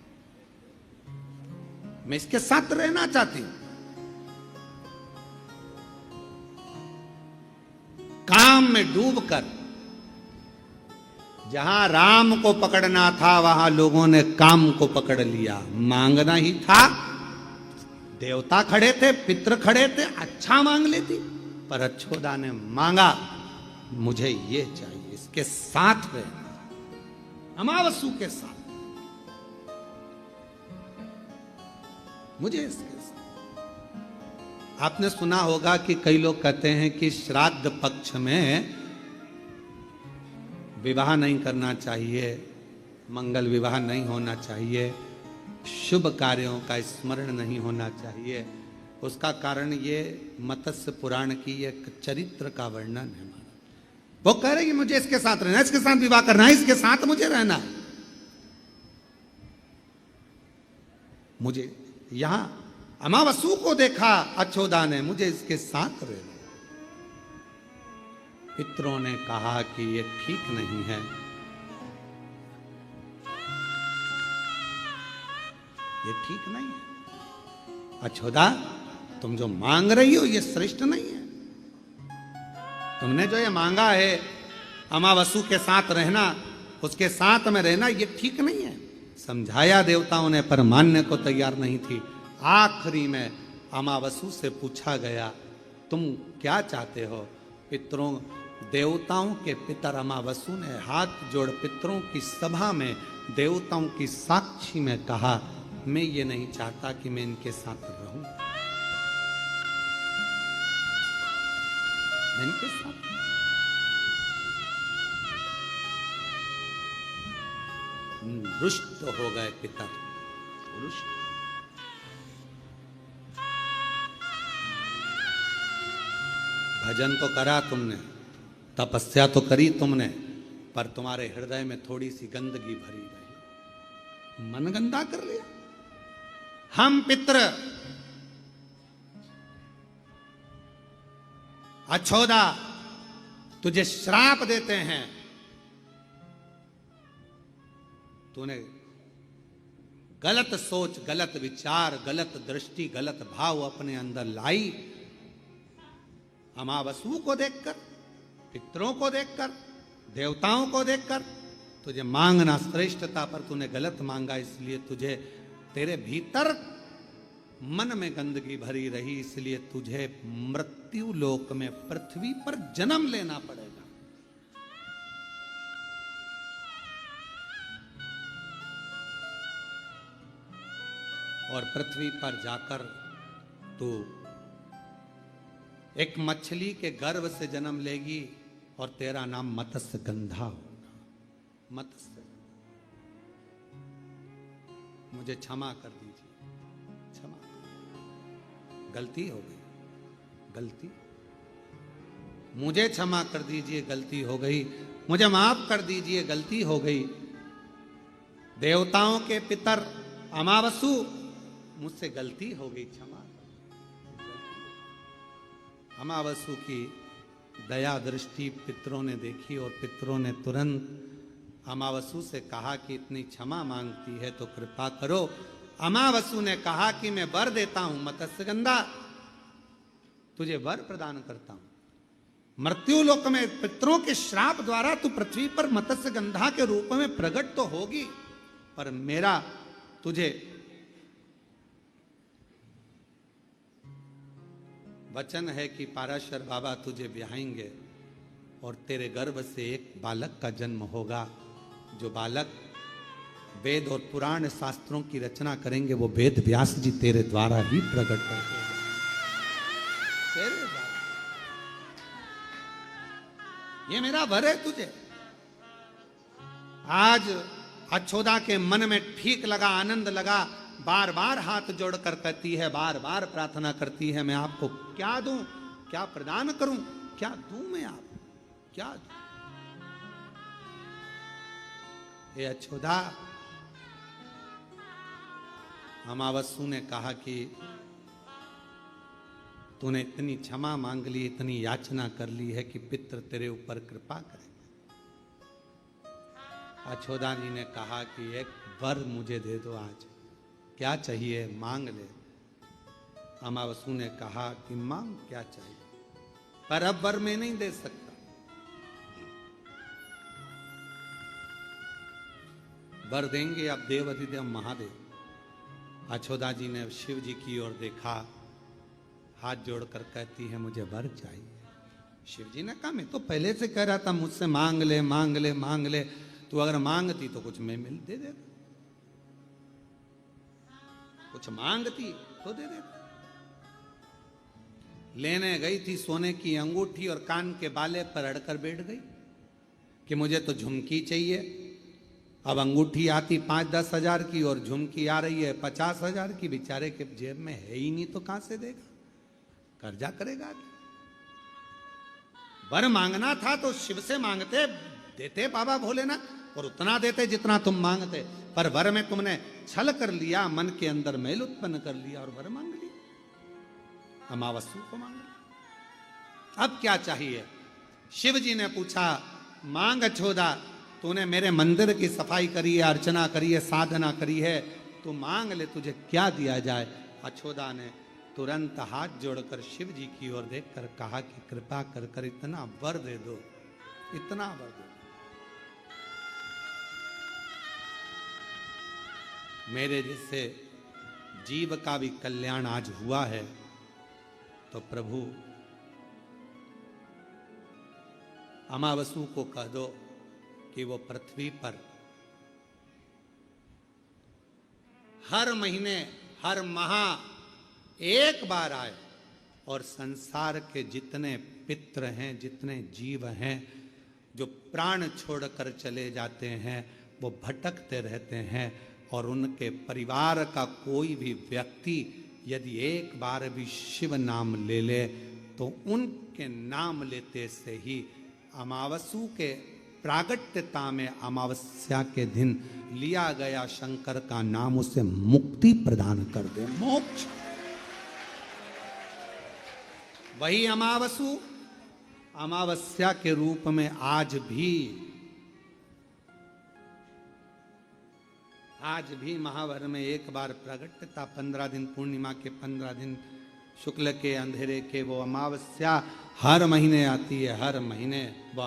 मैं इसके साथ रहना चाहती हूं। काम में डूबकर, जहां राम को पकड़ना था वहां लोगों ने काम को पकड़ लिया। मांगना ही था, देवता खड़े थे, पितृ खड़े थे, अच्छा मांग लेती, पर अच्छोदा ने मांगा मुझे ये चाहिए, इसके साथ रहना, अमावसु के साथ, मुझे इसके साथ। आपने सुना होगा कि कई लोग कहते हैं कि श्राद्ध पक्ष में विवाह नहीं करना चाहिए, मंगल विवाह नहीं होना चाहिए, शुभ कार्यों का स्मरण नहीं होना चाहिए। उसका कारण ये मत्स्य पुराण की एक चरित्र का वर्णन है। वो कह रहे कि मुझे इसके साथ रहना, इसके साथ विवाह करना है, इसके साथ मुझे रहना है। मुझे यहां अमावसु को देखा अच्छोदा ने, मुझे इसके साथ रहना। पितरों ने कहा कि ये ठीक नहीं है, ये ठीक नहीं है। अच्छोदा तुम जो मांग रही हो ये श्रेष्ठ नहीं है। तुमने जो ये मांगा है अमावसु के साथ रहना, उसके साथ में रहना, ये ठीक नहीं है। समझाया देवताओं ने, पर मानने को तैयार नहीं थी। आखिरी में अमावसु से पूछा गया तुम क्या चाहते हो? पितरों देवताओं के पितर अमावसु ने हाथ जोड़ पितरों की सभा में देवताओं की साक्षी में कहा, मैं ये नहीं चाहता कि मैं इनके साथ रहूं, मैं इनके साथ। रुष्ट हो गए पितर, रुष्ट। भजन तो करा तुमने, तपस्या तो करी तुमने, पर तुम्हारे हृदय में थोड़ी सी गंदगी भरी रही, मन गंदा कर लिया। हम पितृ अछोदा तुझे श्राप देते हैं, तूने गलत सोच, गलत विचार, गलत दृष्टि, गलत भाव अपने अंदर लाई। अमावसु को देखकर, पितरों को देखकर, देवताओं को देखकर तुझे मांगना श्रेष्ठता, पर तूने गलत मांगा, इसलिए तुझे तेरे भीतर मन में गंदगी भरी रही, इसलिए तुझे मृत्यु लोक में पृथ्वी पर जन्म लेना पड़ेगा। और पृथ्वी पर जाकर तू एक मछली के गर्भ से जन्म लेगी और तेरा नाम मत्स्य गंधा होगा। मत्स्य, मुझे क्षमा कर दीजिए, क्षमा, गलती हो गई, गलती, मुझे क्षमा कर दीजिए, गलती हो गई, मुझे माफ कर दीजिए, गलती हो गई। देवताओं के पितर अमावसु, मुझसे गलती हो गई, क्षमा। अमावसु की दया दृष्टि पितरों ने देखी और पितरों ने तुरंत अमावसु से कहा कि इतनी क्षमा मांगती है तो कृपा करो। अमावसु ने कहा कि मैं वर देता हूं मत्स्यगंधा, तुझे वर प्रदान करता हूं। मृत्यु लोक में पितरों के श्राप द्वारा तू पृथ्वी पर मत्स्यगंधा के रूप में प्रकट तो होगी, पर मेरा तुझे वचन है कि पाराशर बाबा तुझे ब्याहेंगे और तेरे गर्भ से एक बालक का जन्म होगा। जो बालक वेद और पुराण शास्त्रों की रचना करेंगे, वो वेद व्यास जी तेरे द्वारा ही प्रकट होंगे, तेरे द्वारा। ये मेरा वर है तुझे। आज अछोदा के मन में ठीक लगा, आनंद लगा, बार बार हाथ जोड़कर कहती है, बार बार प्रार्थना करती है, मैं आपको क्या दूं, क्या प्रदान करूं, क्या दूं मैं आपको, क्या दूं? हे अछोदा, अमावसु ने कहा कि तूने इतनी क्षमा मांग ली, इतनी याचना कर ली है कि पितृ तेरे ऊपर कृपा करेंगे। अछोदा जी ने कहा कि एक वर मुझे दे दो, आज क्या चाहिए मांग ले। अमावसु ने कहा कि मांग क्या चाहिए, पर अब वर मैं नहीं दे सकता। वर देंगे अब देवाधिदेव महादेव। अछोदा जी ने शिव जी की ओर देखा, हाथ जोड़कर कहती है मुझे वर चाहिए। शिव जी ने कहा मैं तो पहले से कह रहा था मुझसे मांग ले, मांग ले, मांग ले, तू अगर मांगती तो कुछ मैं मिल दे देता, कुछ मांगती तो दे देता। लेने गई थी सोने की अंगूठी और कान के बाले पर अड़कर बैठ गई कि मुझे तो झुमकी चाहिए। अब अंगूठी आती 5-10 हजार की और झुमकी आ रही है 50 हजार की। बेचारे के जेब में है ही नहीं तो कहां से देगा, कर्जा करेगा। वर मांगना था तो शिव से मांगते, देते बाबा भोलेनाथ, और उतना देते जितना तुम मांगते। पर वर में तुमने छल कर लिया, मन के अंदर मैल उत्पन्न कर लिया और वर मांग लिया, अमावस्यु को मांग लिया। अब क्या चाहिए? शिव जी ने पूछा, मांग अछोदा, तूने मेरे मंदिर की सफाई करी है, अर्चना करी है, साधना करी है, तू मांग ले, तुझे क्या दिया जाए। अछोदा ने तुरंत हाथ जोड़कर शिव जी की ओर देखकर कहा कि कृपा कर कर इतना वर दे दो, इतना वर दे दो। मेरे जैसे जीव का भी कल्याण आज हुआ है तो प्रभु अमावसू को कह दो कि वो पृथ्वी पर हर महीने हर माह एक बार आए और संसार के जितने पितृ हैं, जितने जीव हैं जो प्राण छोड़कर चले जाते हैं, वो भटकते रहते हैं, और उनके परिवार का कोई भी व्यक्ति यदि एक बार भी शिव नाम ले ले तो उनके नाम लेते से ही अमावस्या के प्रागट्यता में अमावस्या के दिन लिया गया शंकर का नाम उसे मुक्ति प्रदान कर दे, मोक्ष। वही अमावस्या के रूप में आज भी महावर में एक बार प्रगटता, 15 दिन पूर्णिमा के 15 दिन शुक्ल के अंधेरे के वो अमावस्या हर महीने आती है, हर महीने वो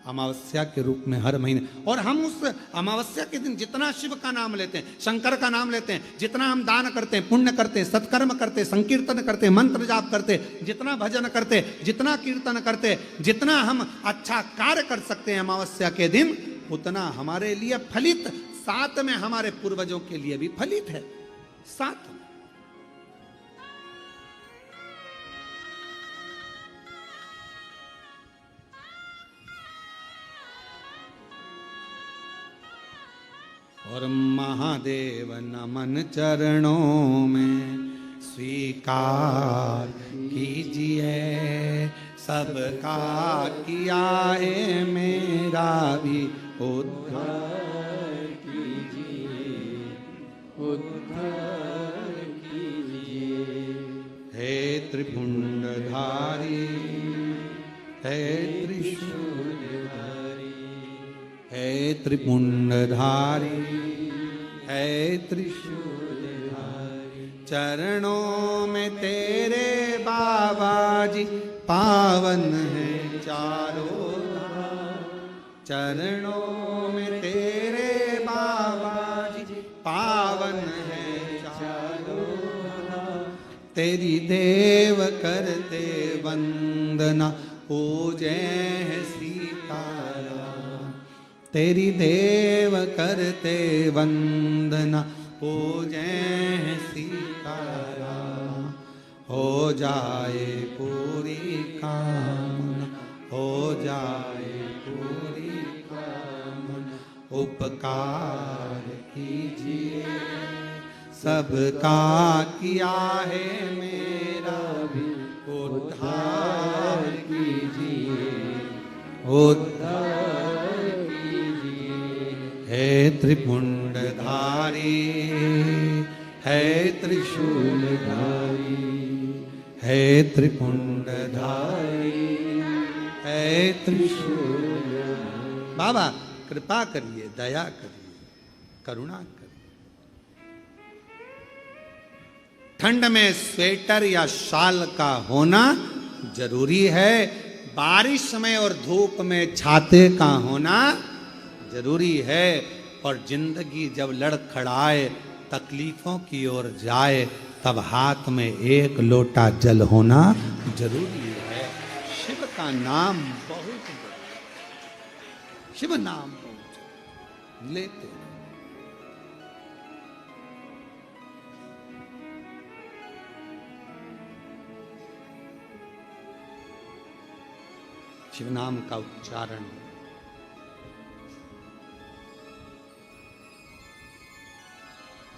अमावस्या के रूप में हर महीने। और हम उस अमावस्या के दिन जितना शिव का नाम लेते हैं, शंकर का नाम लेते हैं, जितना हम दान करते हैं, पुण्य करते हैं, सत्कर्म करते हैं, संकीर्तन करते हैं, मंत्र जाप करते हैं, जितना भजन करते हैं, जितना कीर्तन करते हैं, जितना हम अच्छा कार्य कर सकते हैं अमावस्या के दिन, उतना हमारे लिए फलित, साथ में हमारे पूर्वजों के लिए भी फलित है। साथ में और महादेव नमन चरणों में स्वीकार कीजिए, सबका किया है मेरा भी उद्धार कीजिए, उद्धार कीजिए। हे त्रिपुंडधारी, हे त्रिशूलधारी, हे त्रिपुंडधारी, है त्रिशूलधारी, चरणों में तेरे बाबा जी पावन है चारों धाम, चरणों में तेरे बाबा जी पावन है चारों धाम। तेरी देव करते वंदना पूजे है सीताराम, तेरी देव करते वंदना पूजे हैं सीताराम। हो जाए पूरी कामना, हो जाए पूरी कामना, उपकार कीजिए, सबका किया है मेरा भी उद्धार कीजिए, उद्धार है त्रिपुंडधारी, है त्रिशूलधारी, है त्रिपुंडधारी, है त्रिशूलधारी। बाबा कृपा करिए, दया करिए, करुणा करिए। ठंड में स्वेटर या शाल का होना जरूरी है, बारिश में और धूप में छाते का होना जरूरी है, और जिंदगी जब लड़खड़ाए तकलीफों की ओर जाए तब हाथ में एक लोटा जल होना जरूरी है। शिव का नाम बहुत बड़ा, शिव नाम बहुत लेते हैं। शिव नाम का उच्चारण,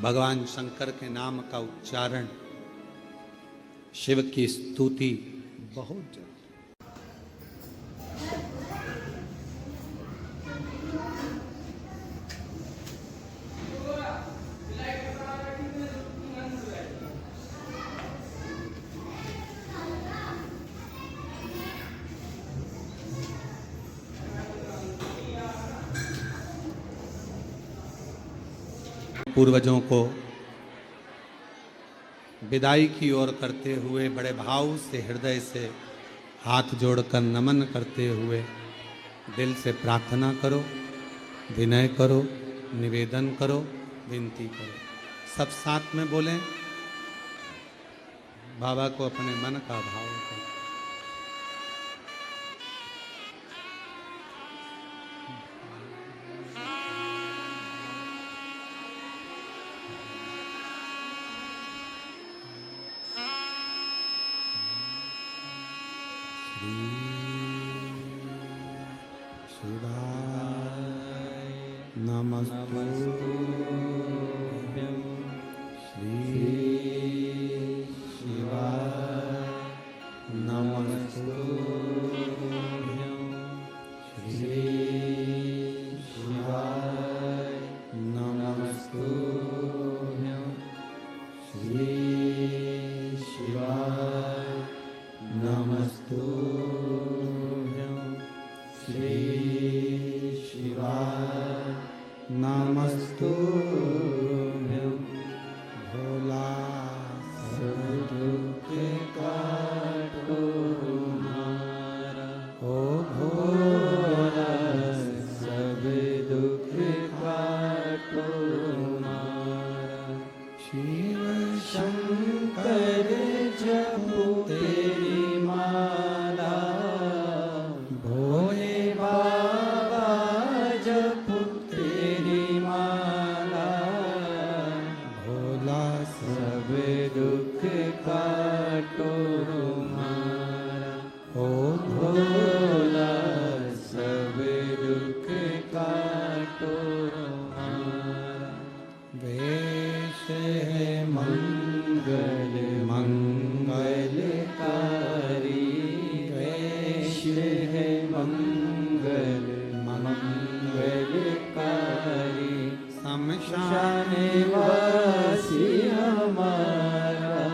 भगवान शंकर के नाम का उच्चारण, शिव की स्तुति बहुत जरूरी। पूर्वजों को विदाई की ओर करते हुए बड़े भाव से, हृदय से हाथ जोड़कर नमन करते हुए दिल से प्रार्थना करो, विनय करो, निवेदन करो, विनती करो। सब साथ में बोलें, बाबा को अपने मन का भाव करो। शिवाय नमस्तुभ्यं श्री शिवाय नमस्तुभ्यं श्री शिवाय नमस्तुभ्यं श्री शिवाय नमस्तुभ्यं श्री शिवाय नमस्तुभ्यं भोला सब दुख काटो हमारा ओ भोला सब दुख काटो हमारा शिव शंकर जपो तेरी माला भोले बाबा जपो तेरी माला भोला सब दुख काटो हमारा ओ भोला सब दुख काटो हमारा वेश है मंगल मंगलकारी वेश है मंगल मंगलकारी शमशान वासी हमारा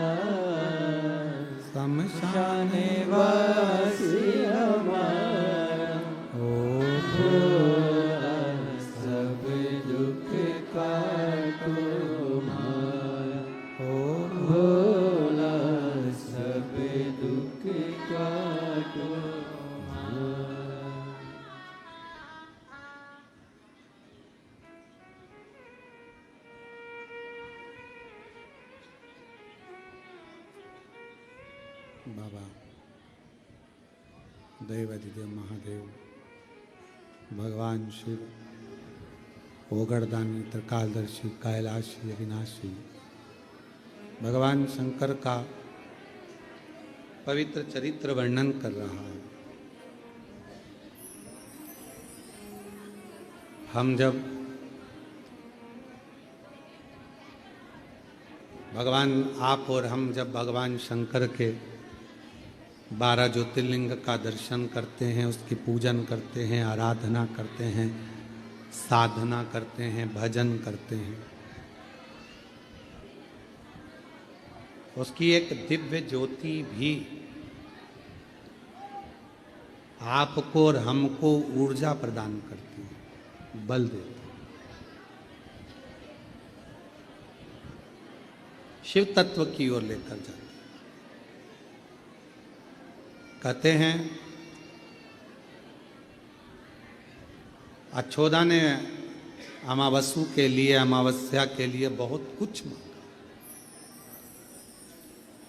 शमशान वासी हमारा ओ भोला सब दुख काटो हमारा ओ भोला सब दुख काटो हमारा। बाबा देवाधिदेव महादेव भगवान शिव ओगरदानी त्रिकालदर्शी कैलाशी अविनाशी भगवान शंकर का पवित्र चरित्र वर्णन कर रहा है। हम जब भगवान आप और हम जब भगवान शंकर के 12 ज्योतिर्लिंग का दर्शन करते हैं, उसकी पूजन करते हैं, आराधना करते हैं, साधना करते हैं, भजन करते हैं, उसकी एक दिव्य ज्योति भी आपको और हमको ऊर्जा प्रदान करती है, बल देती है। शिव तत्व की ओर लेकर जाती है। कहते हैं अछोदा ने अमावस्या के लिए बहुत कुछ मांगा,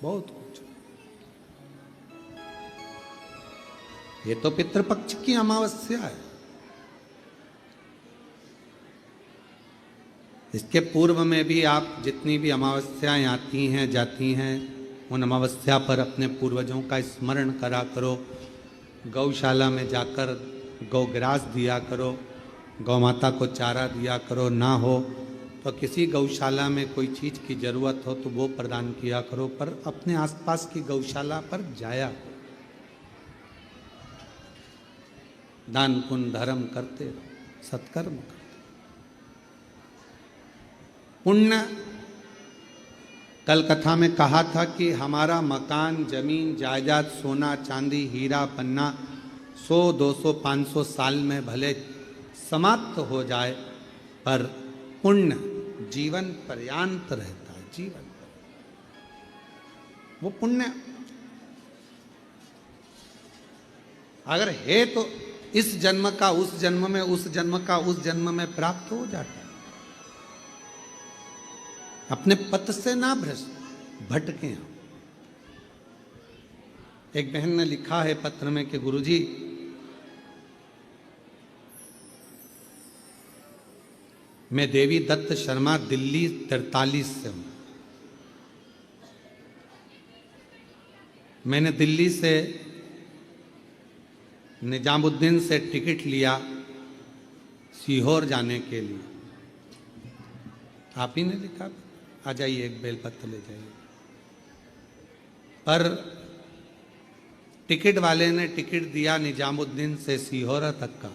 बहुत कुछ। ये तो पितृपक्ष की अमावस्या है। इसके पूर्व में भी आप जितनी भी अमावस्याएं आती हैं जाती हैं, उन अमावस्या पर अपने पूर्वजों का स्मरण करा करो, गौशाला में जाकर गौग्रास दिया करो, गौ माता को चारा दिया करो, ना हो तो किसी गौशाला में कोई चीज़ की ज़रूरत हो तो वो प्रदान किया करो, पर अपने आसपास की गौशाला पर जाया करो, दान पुण्य धर्म करते रहो, सत्कर्म करते। पुण्य कल कथा में कहा था कि हमारा मकान, जमीन, जायदाद, सोना, चांदी, हीरा, पन्ना 100, 200, 500 साल में भले समाप्त हो जाए, पर पुण्य जीवन पर्यंत रहता है। जीवन वो पुण्य अगर है तो इस जन्म का उस जन्म में, उस जन्म का उस जन्म में प्राप्त हो जाता है। अपने पथ से ना भटके। एक बहन ने लिखा है पत्र में कि गुरुजी, मैं देवी दत्त शर्मा दिल्ली 43 से हूं। मैंने दिल्ली से निजामुद्दीन से टिकट लिया सीहोर जाने के लिए। आप ही ने लिखा, आ जाइए एक बेलपत्र ले जाइए। पर टिकट वाले ने टिकट दिया निजामुद्दीन से सीहोर तक का।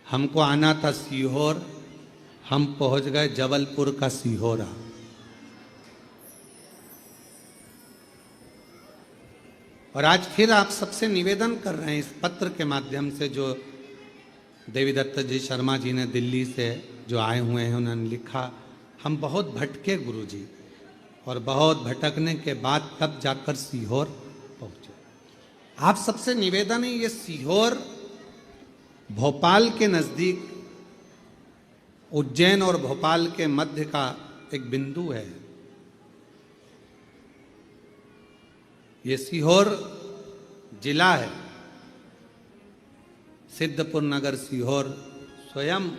हमको आना था सीहोर, हम पहुंच गए जबलपुर का सीहोरा। और आज फिर आप सबसे निवेदन कर रहे हैं इस पत्र के माध्यम से, जो देवीदत्त जी शर्मा जी ने दिल्ली से जो आए हुए हैं, उन्होंने लिखा, हम बहुत भटके गुरुजी, और बहुत भटकने के बाद तब जाकर सीहोर पहुंचे। आप सबसे निवेदन है, ये सीहोर भोपाल के नजदीक, उज्जैन और भोपाल के मध्य का एक बिंदु है। ये सीहोर जिला है, सिद्धपुर नगर सीहोर स्वयं,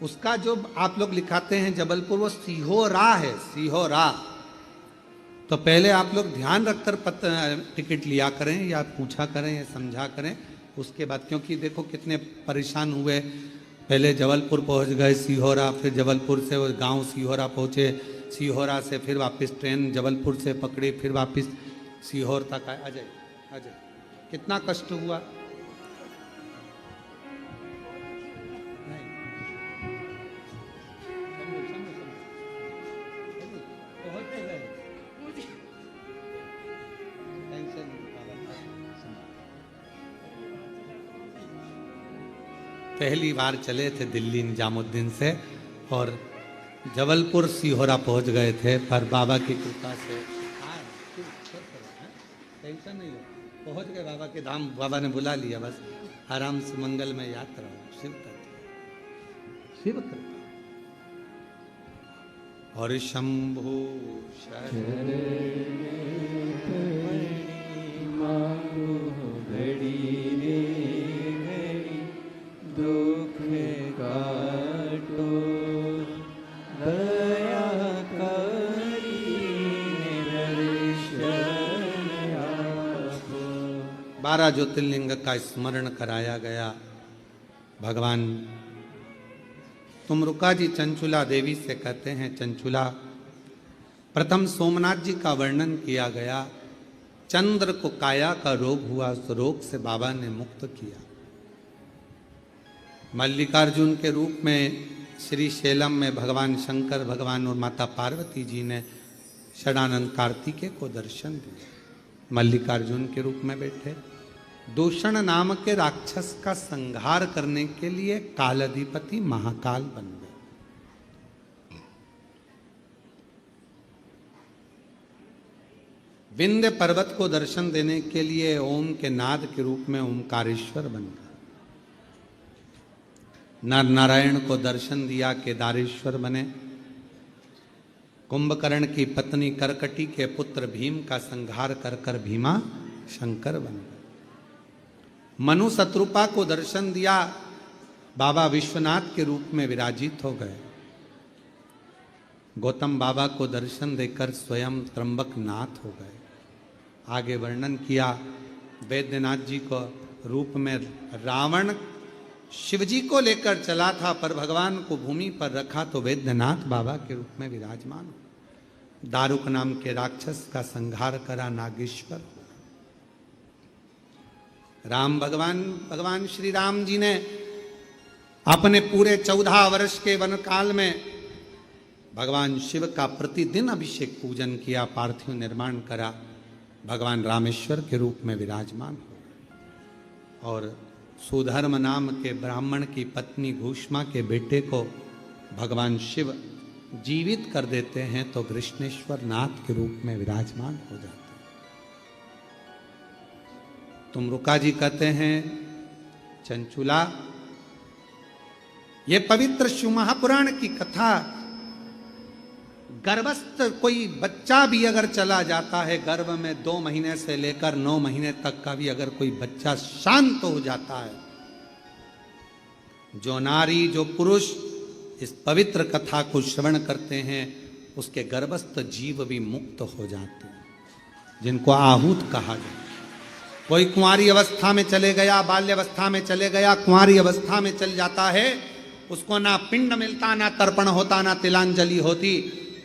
उसका जो आप लोग लिखाते हैं जबलपुर, वो सीहोरा है, सीहोरा। तो पहले आप लोग ध्यान रखकर टिकट लिया करें, या पूछा करें, या समझा करें उसके बाद, क्योंकि देखो कितने परेशान हुए। पहले जबलपुर पहुंच गए सीहोरा, फिर जबलपुर से वो गांव सीहोरा पहुंचे, सीहोरा से फिर वापस ट्रेन जबलपुर से पकड़ी, फिर वापस सीहोर तक आए। अजय अजय कितना कष्ट हुआ। पहली बार चले थे दिल्ली निजामुद्दीन से, और जबलपुर सीहोरा पहुंच गए थे, पर बाबा की कृपा से टेंशन नहीं है, पहुंच गए बाबा के धाम। बाबा ने बुला लिया, बस आराम से मंगल में यात्रा हो। शिव कृपा, शिव कृपा। और शंभु दुख काटो दया करी दर्शन आपो। 12 ज्योतिर्लिंग का स्मरण कराया गया। भगवान तुमरुका जी चंचुला देवी से कहते हैं, चंचुला, प्रथम सोमनाथ जी का वर्णन किया गया। चंद्र को काया का रोग हुआ, उस रोग से बाबा ने मुक्त किया। मल्लिकार्जुन के रूप में श्री शैलम में भगवान शंकर भगवान और माता पार्वती जी ने षडानंद कार्तिकेय को दर्शन दिया। मल्लिकार्जुन के रूप में बैठे दूषण नाम के राक्षस का संहार करने के लिए कालाधिपति महाकाल बन गए। विंध्य पर्वत को दर्शन देने के लिए ओम के नाद के रूप में ओमकारेश्वर बन गए। नर नारायण को दर्शन दिया, केदारेश्वर बने। कुंभकर्ण की पत्नी करकटी के पुत्र भीम का संहार कर कर भीमा शंकर बन गए। मनु शत्रुपा को दर्शन दिया, बाबा विश्वनाथ के रूप में विराजित हो गए। गौतम बाबा को दर्शन देकर स्वयं त्र्यंबक नाथ हो गए। आगे वर्णन किया, वैद्यनाथ जी को रूप में रावण शिवजी को लेकर चला था, पर भगवान को भूमि पर रखा तो वैद्यनाथ बाबा के रूप में विराजमान हो। दारुक नाम के राक्षस का संहार करा नागेश्वर। राम भगवान श्री राम जी ने अपने पूरे 14 वर्ष के वन काल में भगवान शिव का प्रतिदिन अभिषेक पूजन किया, पार्थिव निर्माण करा, भगवान रामेश्वर के रूप में विराजमान हो। और सुधर्म नाम के ब्राह्मण की पत्नी घूष्मा के बेटे को भगवान शिव जीवित कर देते हैं, तो कृष्णेश्वर नाथ के रूप में विराजमान हो जाते हैं। तुमरुका जी कहते हैं, चंचुला, ये पवित्र शिव महापुराण की कथा, गर्भस्थ कोई बच्चा भी अगर चला जाता है, गर्भ में 2 महीने से लेकर 9 महीने तक का भी अगर कोई बच्चा शांत हो जाता है, जो नारी जो पुरुष इस पवित्र कथा को श्रवण करते हैं, उसके गर्भस्थ जीव भी मुक्त हो जाते हैं, जिनको आहूत कहा जाता है। कोई कुंवारी अवस्था में चले गया, बाल्यावस्था में चले गया, कुंवारी अवस्था में चल जाता है, उसको ना पिंड मिलता, ना तर्पण होता, ना तिलांजलि होती।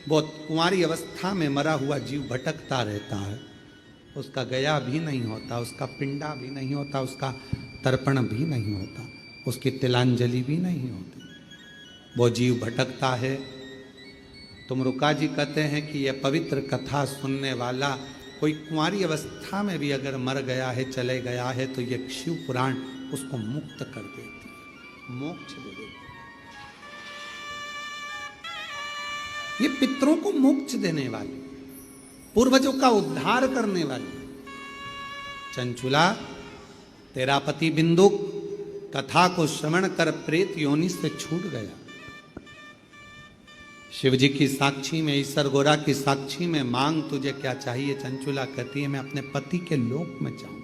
वो कुंवारी अवस्था में मरा हुआ जीव भटकता रहता है, उसका गया भी नहीं होता, उसका पिंडा भी नहीं होता, उसका तर्पण भी नहीं होता, उसकी तिलांजलि भी नहीं होती, वो जीव भटकता है। तुमरुका जी कहते हैं कि यह पवित्र कथा सुनने वाला कोई कुंवारी अवस्था में भी अगर मर गया है, चले गया है, तो यह शिव पुराण उसको मुक्त कर देती है, मोक्ष दे देती है। ये पितरों को मोक्ष देने वाली, पूर्वजों का उद्धार करने वाली। चंचुला, तेरा पति बिंदुक कथा को श्रवण कर प्रेत योनि से छूट गया। शिव जी की साक्षी में, ईश्वर गोरा की साक्षी में मांग तुझे क्या चाहिए। चंचुला कहती है मैं अपने पति के लोक में जाऊं।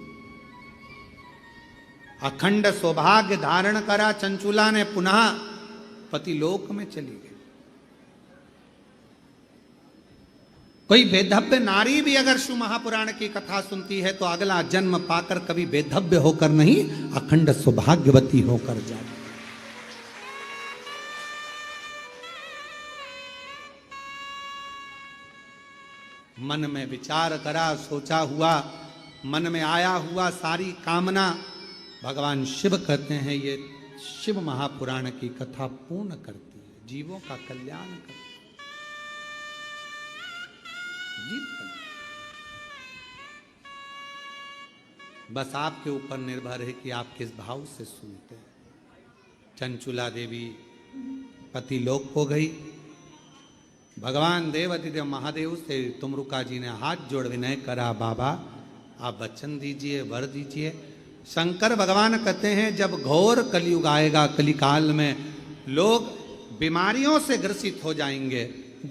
अखंड सौभाग्य धारण करा चंचुला ने, पुनः पति लोक में चली गई। कोई बेधव्य नारी भी अगर शिव महापुराण की कथा सुनती है तो अगला जन्म पाकर कभी बेधव्य होकर नहीं, अखंड सौभाग्यवती होकर जाए। मन में विचार करा, सोचा हुआ, मन में आया हुआ सारी कामना भगवान शिव कहते हैं ये शिव महापुराण की कथा पूर्ण करती है, जीवों का कल्याण करती है। बस आपके ऊपर निर्भर है कि आप किस भाव से सुनते हैं। चंचुला देवी पति लोक को गई। भगवान देवाधिदेव महादेव से तुमरुका जी ने हाथ जोड़ विनय करा, बाबा आप वचन दीजिए, वर दीजिए। शंकर भगवान कहते हैं जब घोर कलयुग आएगा, कलिकाल में लोग बीमारियों से ग्रसित हो जाएंगे,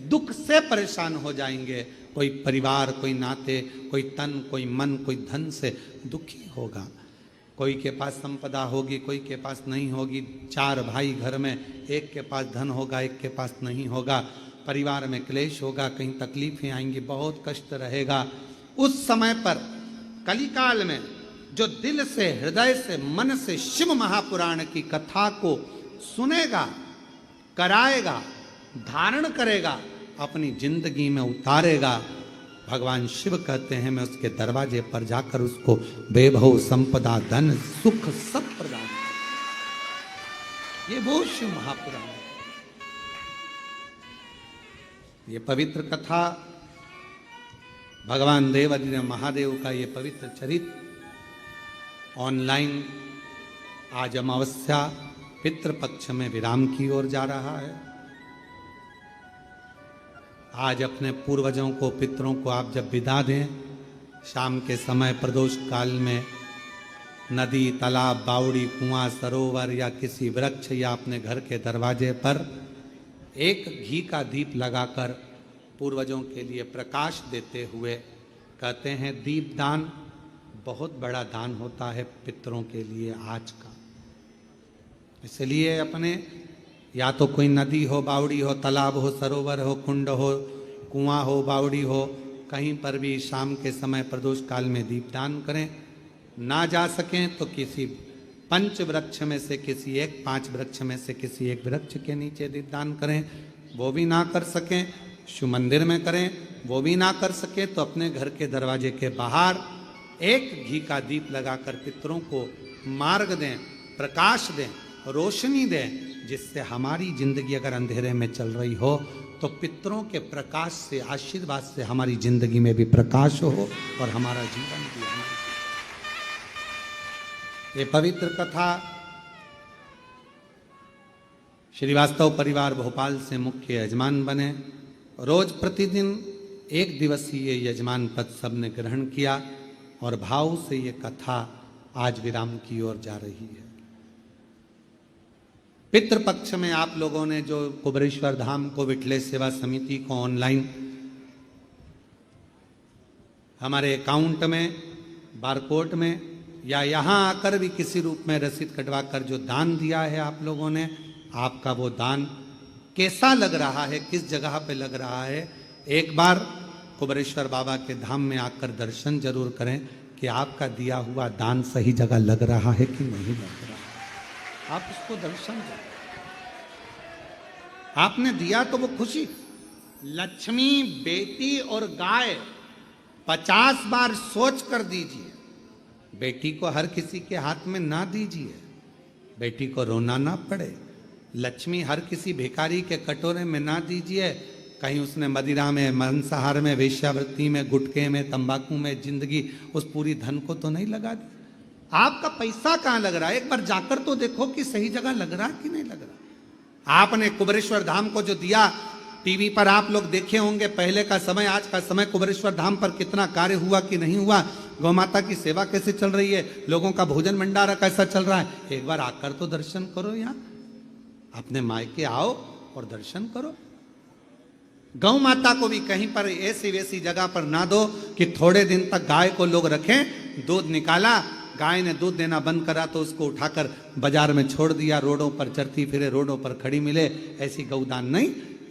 दुख से परेशान हो जाएंगे, कोई परिवार, कोई नाते, कोई तन, कोई मन, कोई धन से दुखी होगा। कोई के पास संपदा होगी, कोई के पास नहीं होगी। 4 भाई घर में, एक के पास धन होगा, एक के पास नहीं होगा। परिवार में क्लेश होगा, कहीं तकलीफें आएंगी, बहुत कष्ट रहेगा। उस समय पर कलिकाल में जो दिल से, हृदय से, मन से शिव महापुराण की कथा को सुनेगा, कराएगा, धारण करेगा, अपनी जिंदगी में उतारेगा, भगवान शिव कहते हैं मैं उसके दरवाजे पर जाकर उसको वैभव, संपदा, धन, सुख सब प्रदान करूं। ये वो शिव महापुराण है। ये पवित्र कथा भगवान देवाधिदेव महादेव का ये पवित्र चरित्र ऑनलाइन आज अमावस्या पितृपक्ष में विराम की ओर जा रहा है। आज अपने पूर्वजों को, पितरों को आप जब विदा दें, शाम के समय प्रदोष काल में नदी, तालाब, बावड़ी, कुआं, सरोवर या किसी वृक्ष या अपने घर के दरवाजे पर एक घी का दीप लगाकर पूर्वजों के लिए प्रकाश देते हुए कहते हैं दीपदान बहुत बड़ा दान होता है पितरों के लिए आज का। इसलिए अपने या तो कोई नदी हो, बावड़ी हो, तालाब हो, सरोवर हो, कुंड हो, कुआं हो, बावड़ी हो, कहीं पर भी शाम के समय प्रदोष काल में दीपदान करें। ना जा सकें तो किसी 5 वृक्ष में से किसी एक, 5 वृक्ष में से किसी एक वृक्ष के नीचे दीपदान करें। वो भी ना कर सकें शिव मंदिर में करें, वो भी ना कर सके तो अपने घर के दरवाजे के बाहर एक घी का दीप लगाकर पितरों को मार्ग दें, प्रकाश दें, रोशनी दें, जिससे हमारी जिंदगी अगर अंधेरे में चल रही हो तो पितरों के प्रकाश से, आशीर्वाद से हमारी जिंदगी में भी प्रकाश हो और हमारा जीवन भी आनंद। ये पवित्र कथा श्रीवास्तव परिवार भोपाल से मुख्य यजमान बने। रोज प्रतिदिन 1 दिवसीय यजमान पद सबने ग्रहण किया और भाव से ये कथा आज विराम की ओर जा रही है। पितृपक्ष में आप लोगों ने जो कुबरेश्वर धाम को, विठले सेवा समिति को ऑनलाइन हमारे अकाउंट में, बारकोड में या यहाँ आकर भी किसी रूप में रसीद कटवाकर जो दान दिया है आप लोगों ने, आपका वो दान कैसा लग रहा है, किस जगह पे लग रहा है, एक बार कुबरेश्वर बाबा के धाम में आकर दर्शन जरूर करें कि कि आपका दिया हुआ दान सही जगह लग रहा है कि नहीं लग रहा। आप उसको दर्शन दो। आपने दिया तो वो खुशी। लक्ष्मी, बेटी और गाय 50 बार सोच कर दीजिए। बेटी को हर किसी के हाथ में ना दीजिए, बेटी को रोना ना पड़े। लक्ष्मी हर किसी भिखारी के कटोरे में ना दीजिए, कहीं उसने मदिरा में, मांसाहार में, वेश्यावृत्ति में, गुटखे में, तंबाकू में जिंदगी उस पूरी धन को तो नहीं लगा दी। आपका पैसा कहाँ लग रहा है, एक बार जाकर तो देखो कि सही जगह लग रहा है कि नहीं लग रहा। आपने कुबेरेश्वर धाम को जो दिया, टीवी पर आप लोग देखे होंगे पहले का समय, आज का समय, कुबेरेश्वर धाम पर कितना कार्य हुआ कि नहीं हुआ, गौ माता की सेवा कैसे चल रही है, लोगों का भोजन भंडारा कैसा चल रहा है। एक बार आकर तो दर्शन करो, यहाँ अपने मायके आओ और दर्शन करो। गौ माता को भी कहीं पर ऐसी वैसी जगह पर ना दो कि थोड़े दिन तक गाय को लोग रखें। दूध निकाला, गाय ने दूध देना बंद करा तो उसको उठाकर बाजार में छोड़ दिया, रोडों पर चरती फिरे, रोडों पर खड़ी मिले। ऐसी गौदान नहीं।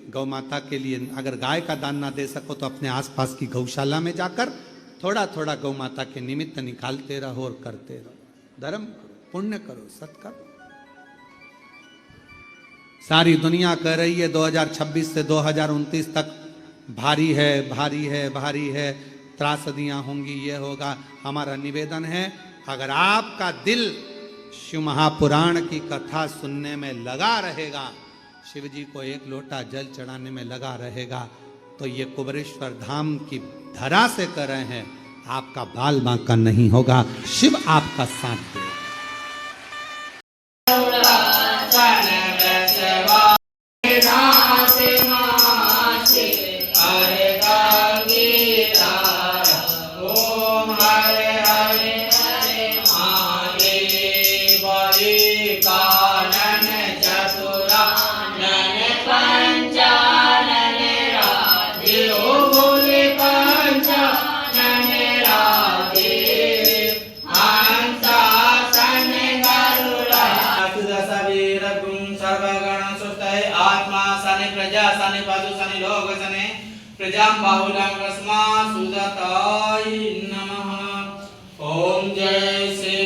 गौ माता के लिए अगर गाय का दान ना दे सको तो अपने आसपास की गौशाला में जाकर थोड़ा थोड़ा गौ माता के निमित्त निकालते रहो और करते रहो। धर्म करो, पुण्य करो, सत करो। सारी दुनिया कह रही है 2026 से 2029 तक भारी है, भारी है, भारी है, त्रासदियां होंगी, ये होगा। हमारा निवेदन है, अगर आपका दिल शिव महापुराण की कथा सुनने में लगा रहेगा, शिव जी को एक लोटा जल चढ़ाने में लगा रहेगा, तो ये कुबेरेश्वर धाम की धरा से कर रहे हैं, आपका बाल बांका नहीं होगा। शिव आपका साथ देगा। प्रजां बाहुलं रस्मा सुदताय नमः। ओम जय श्री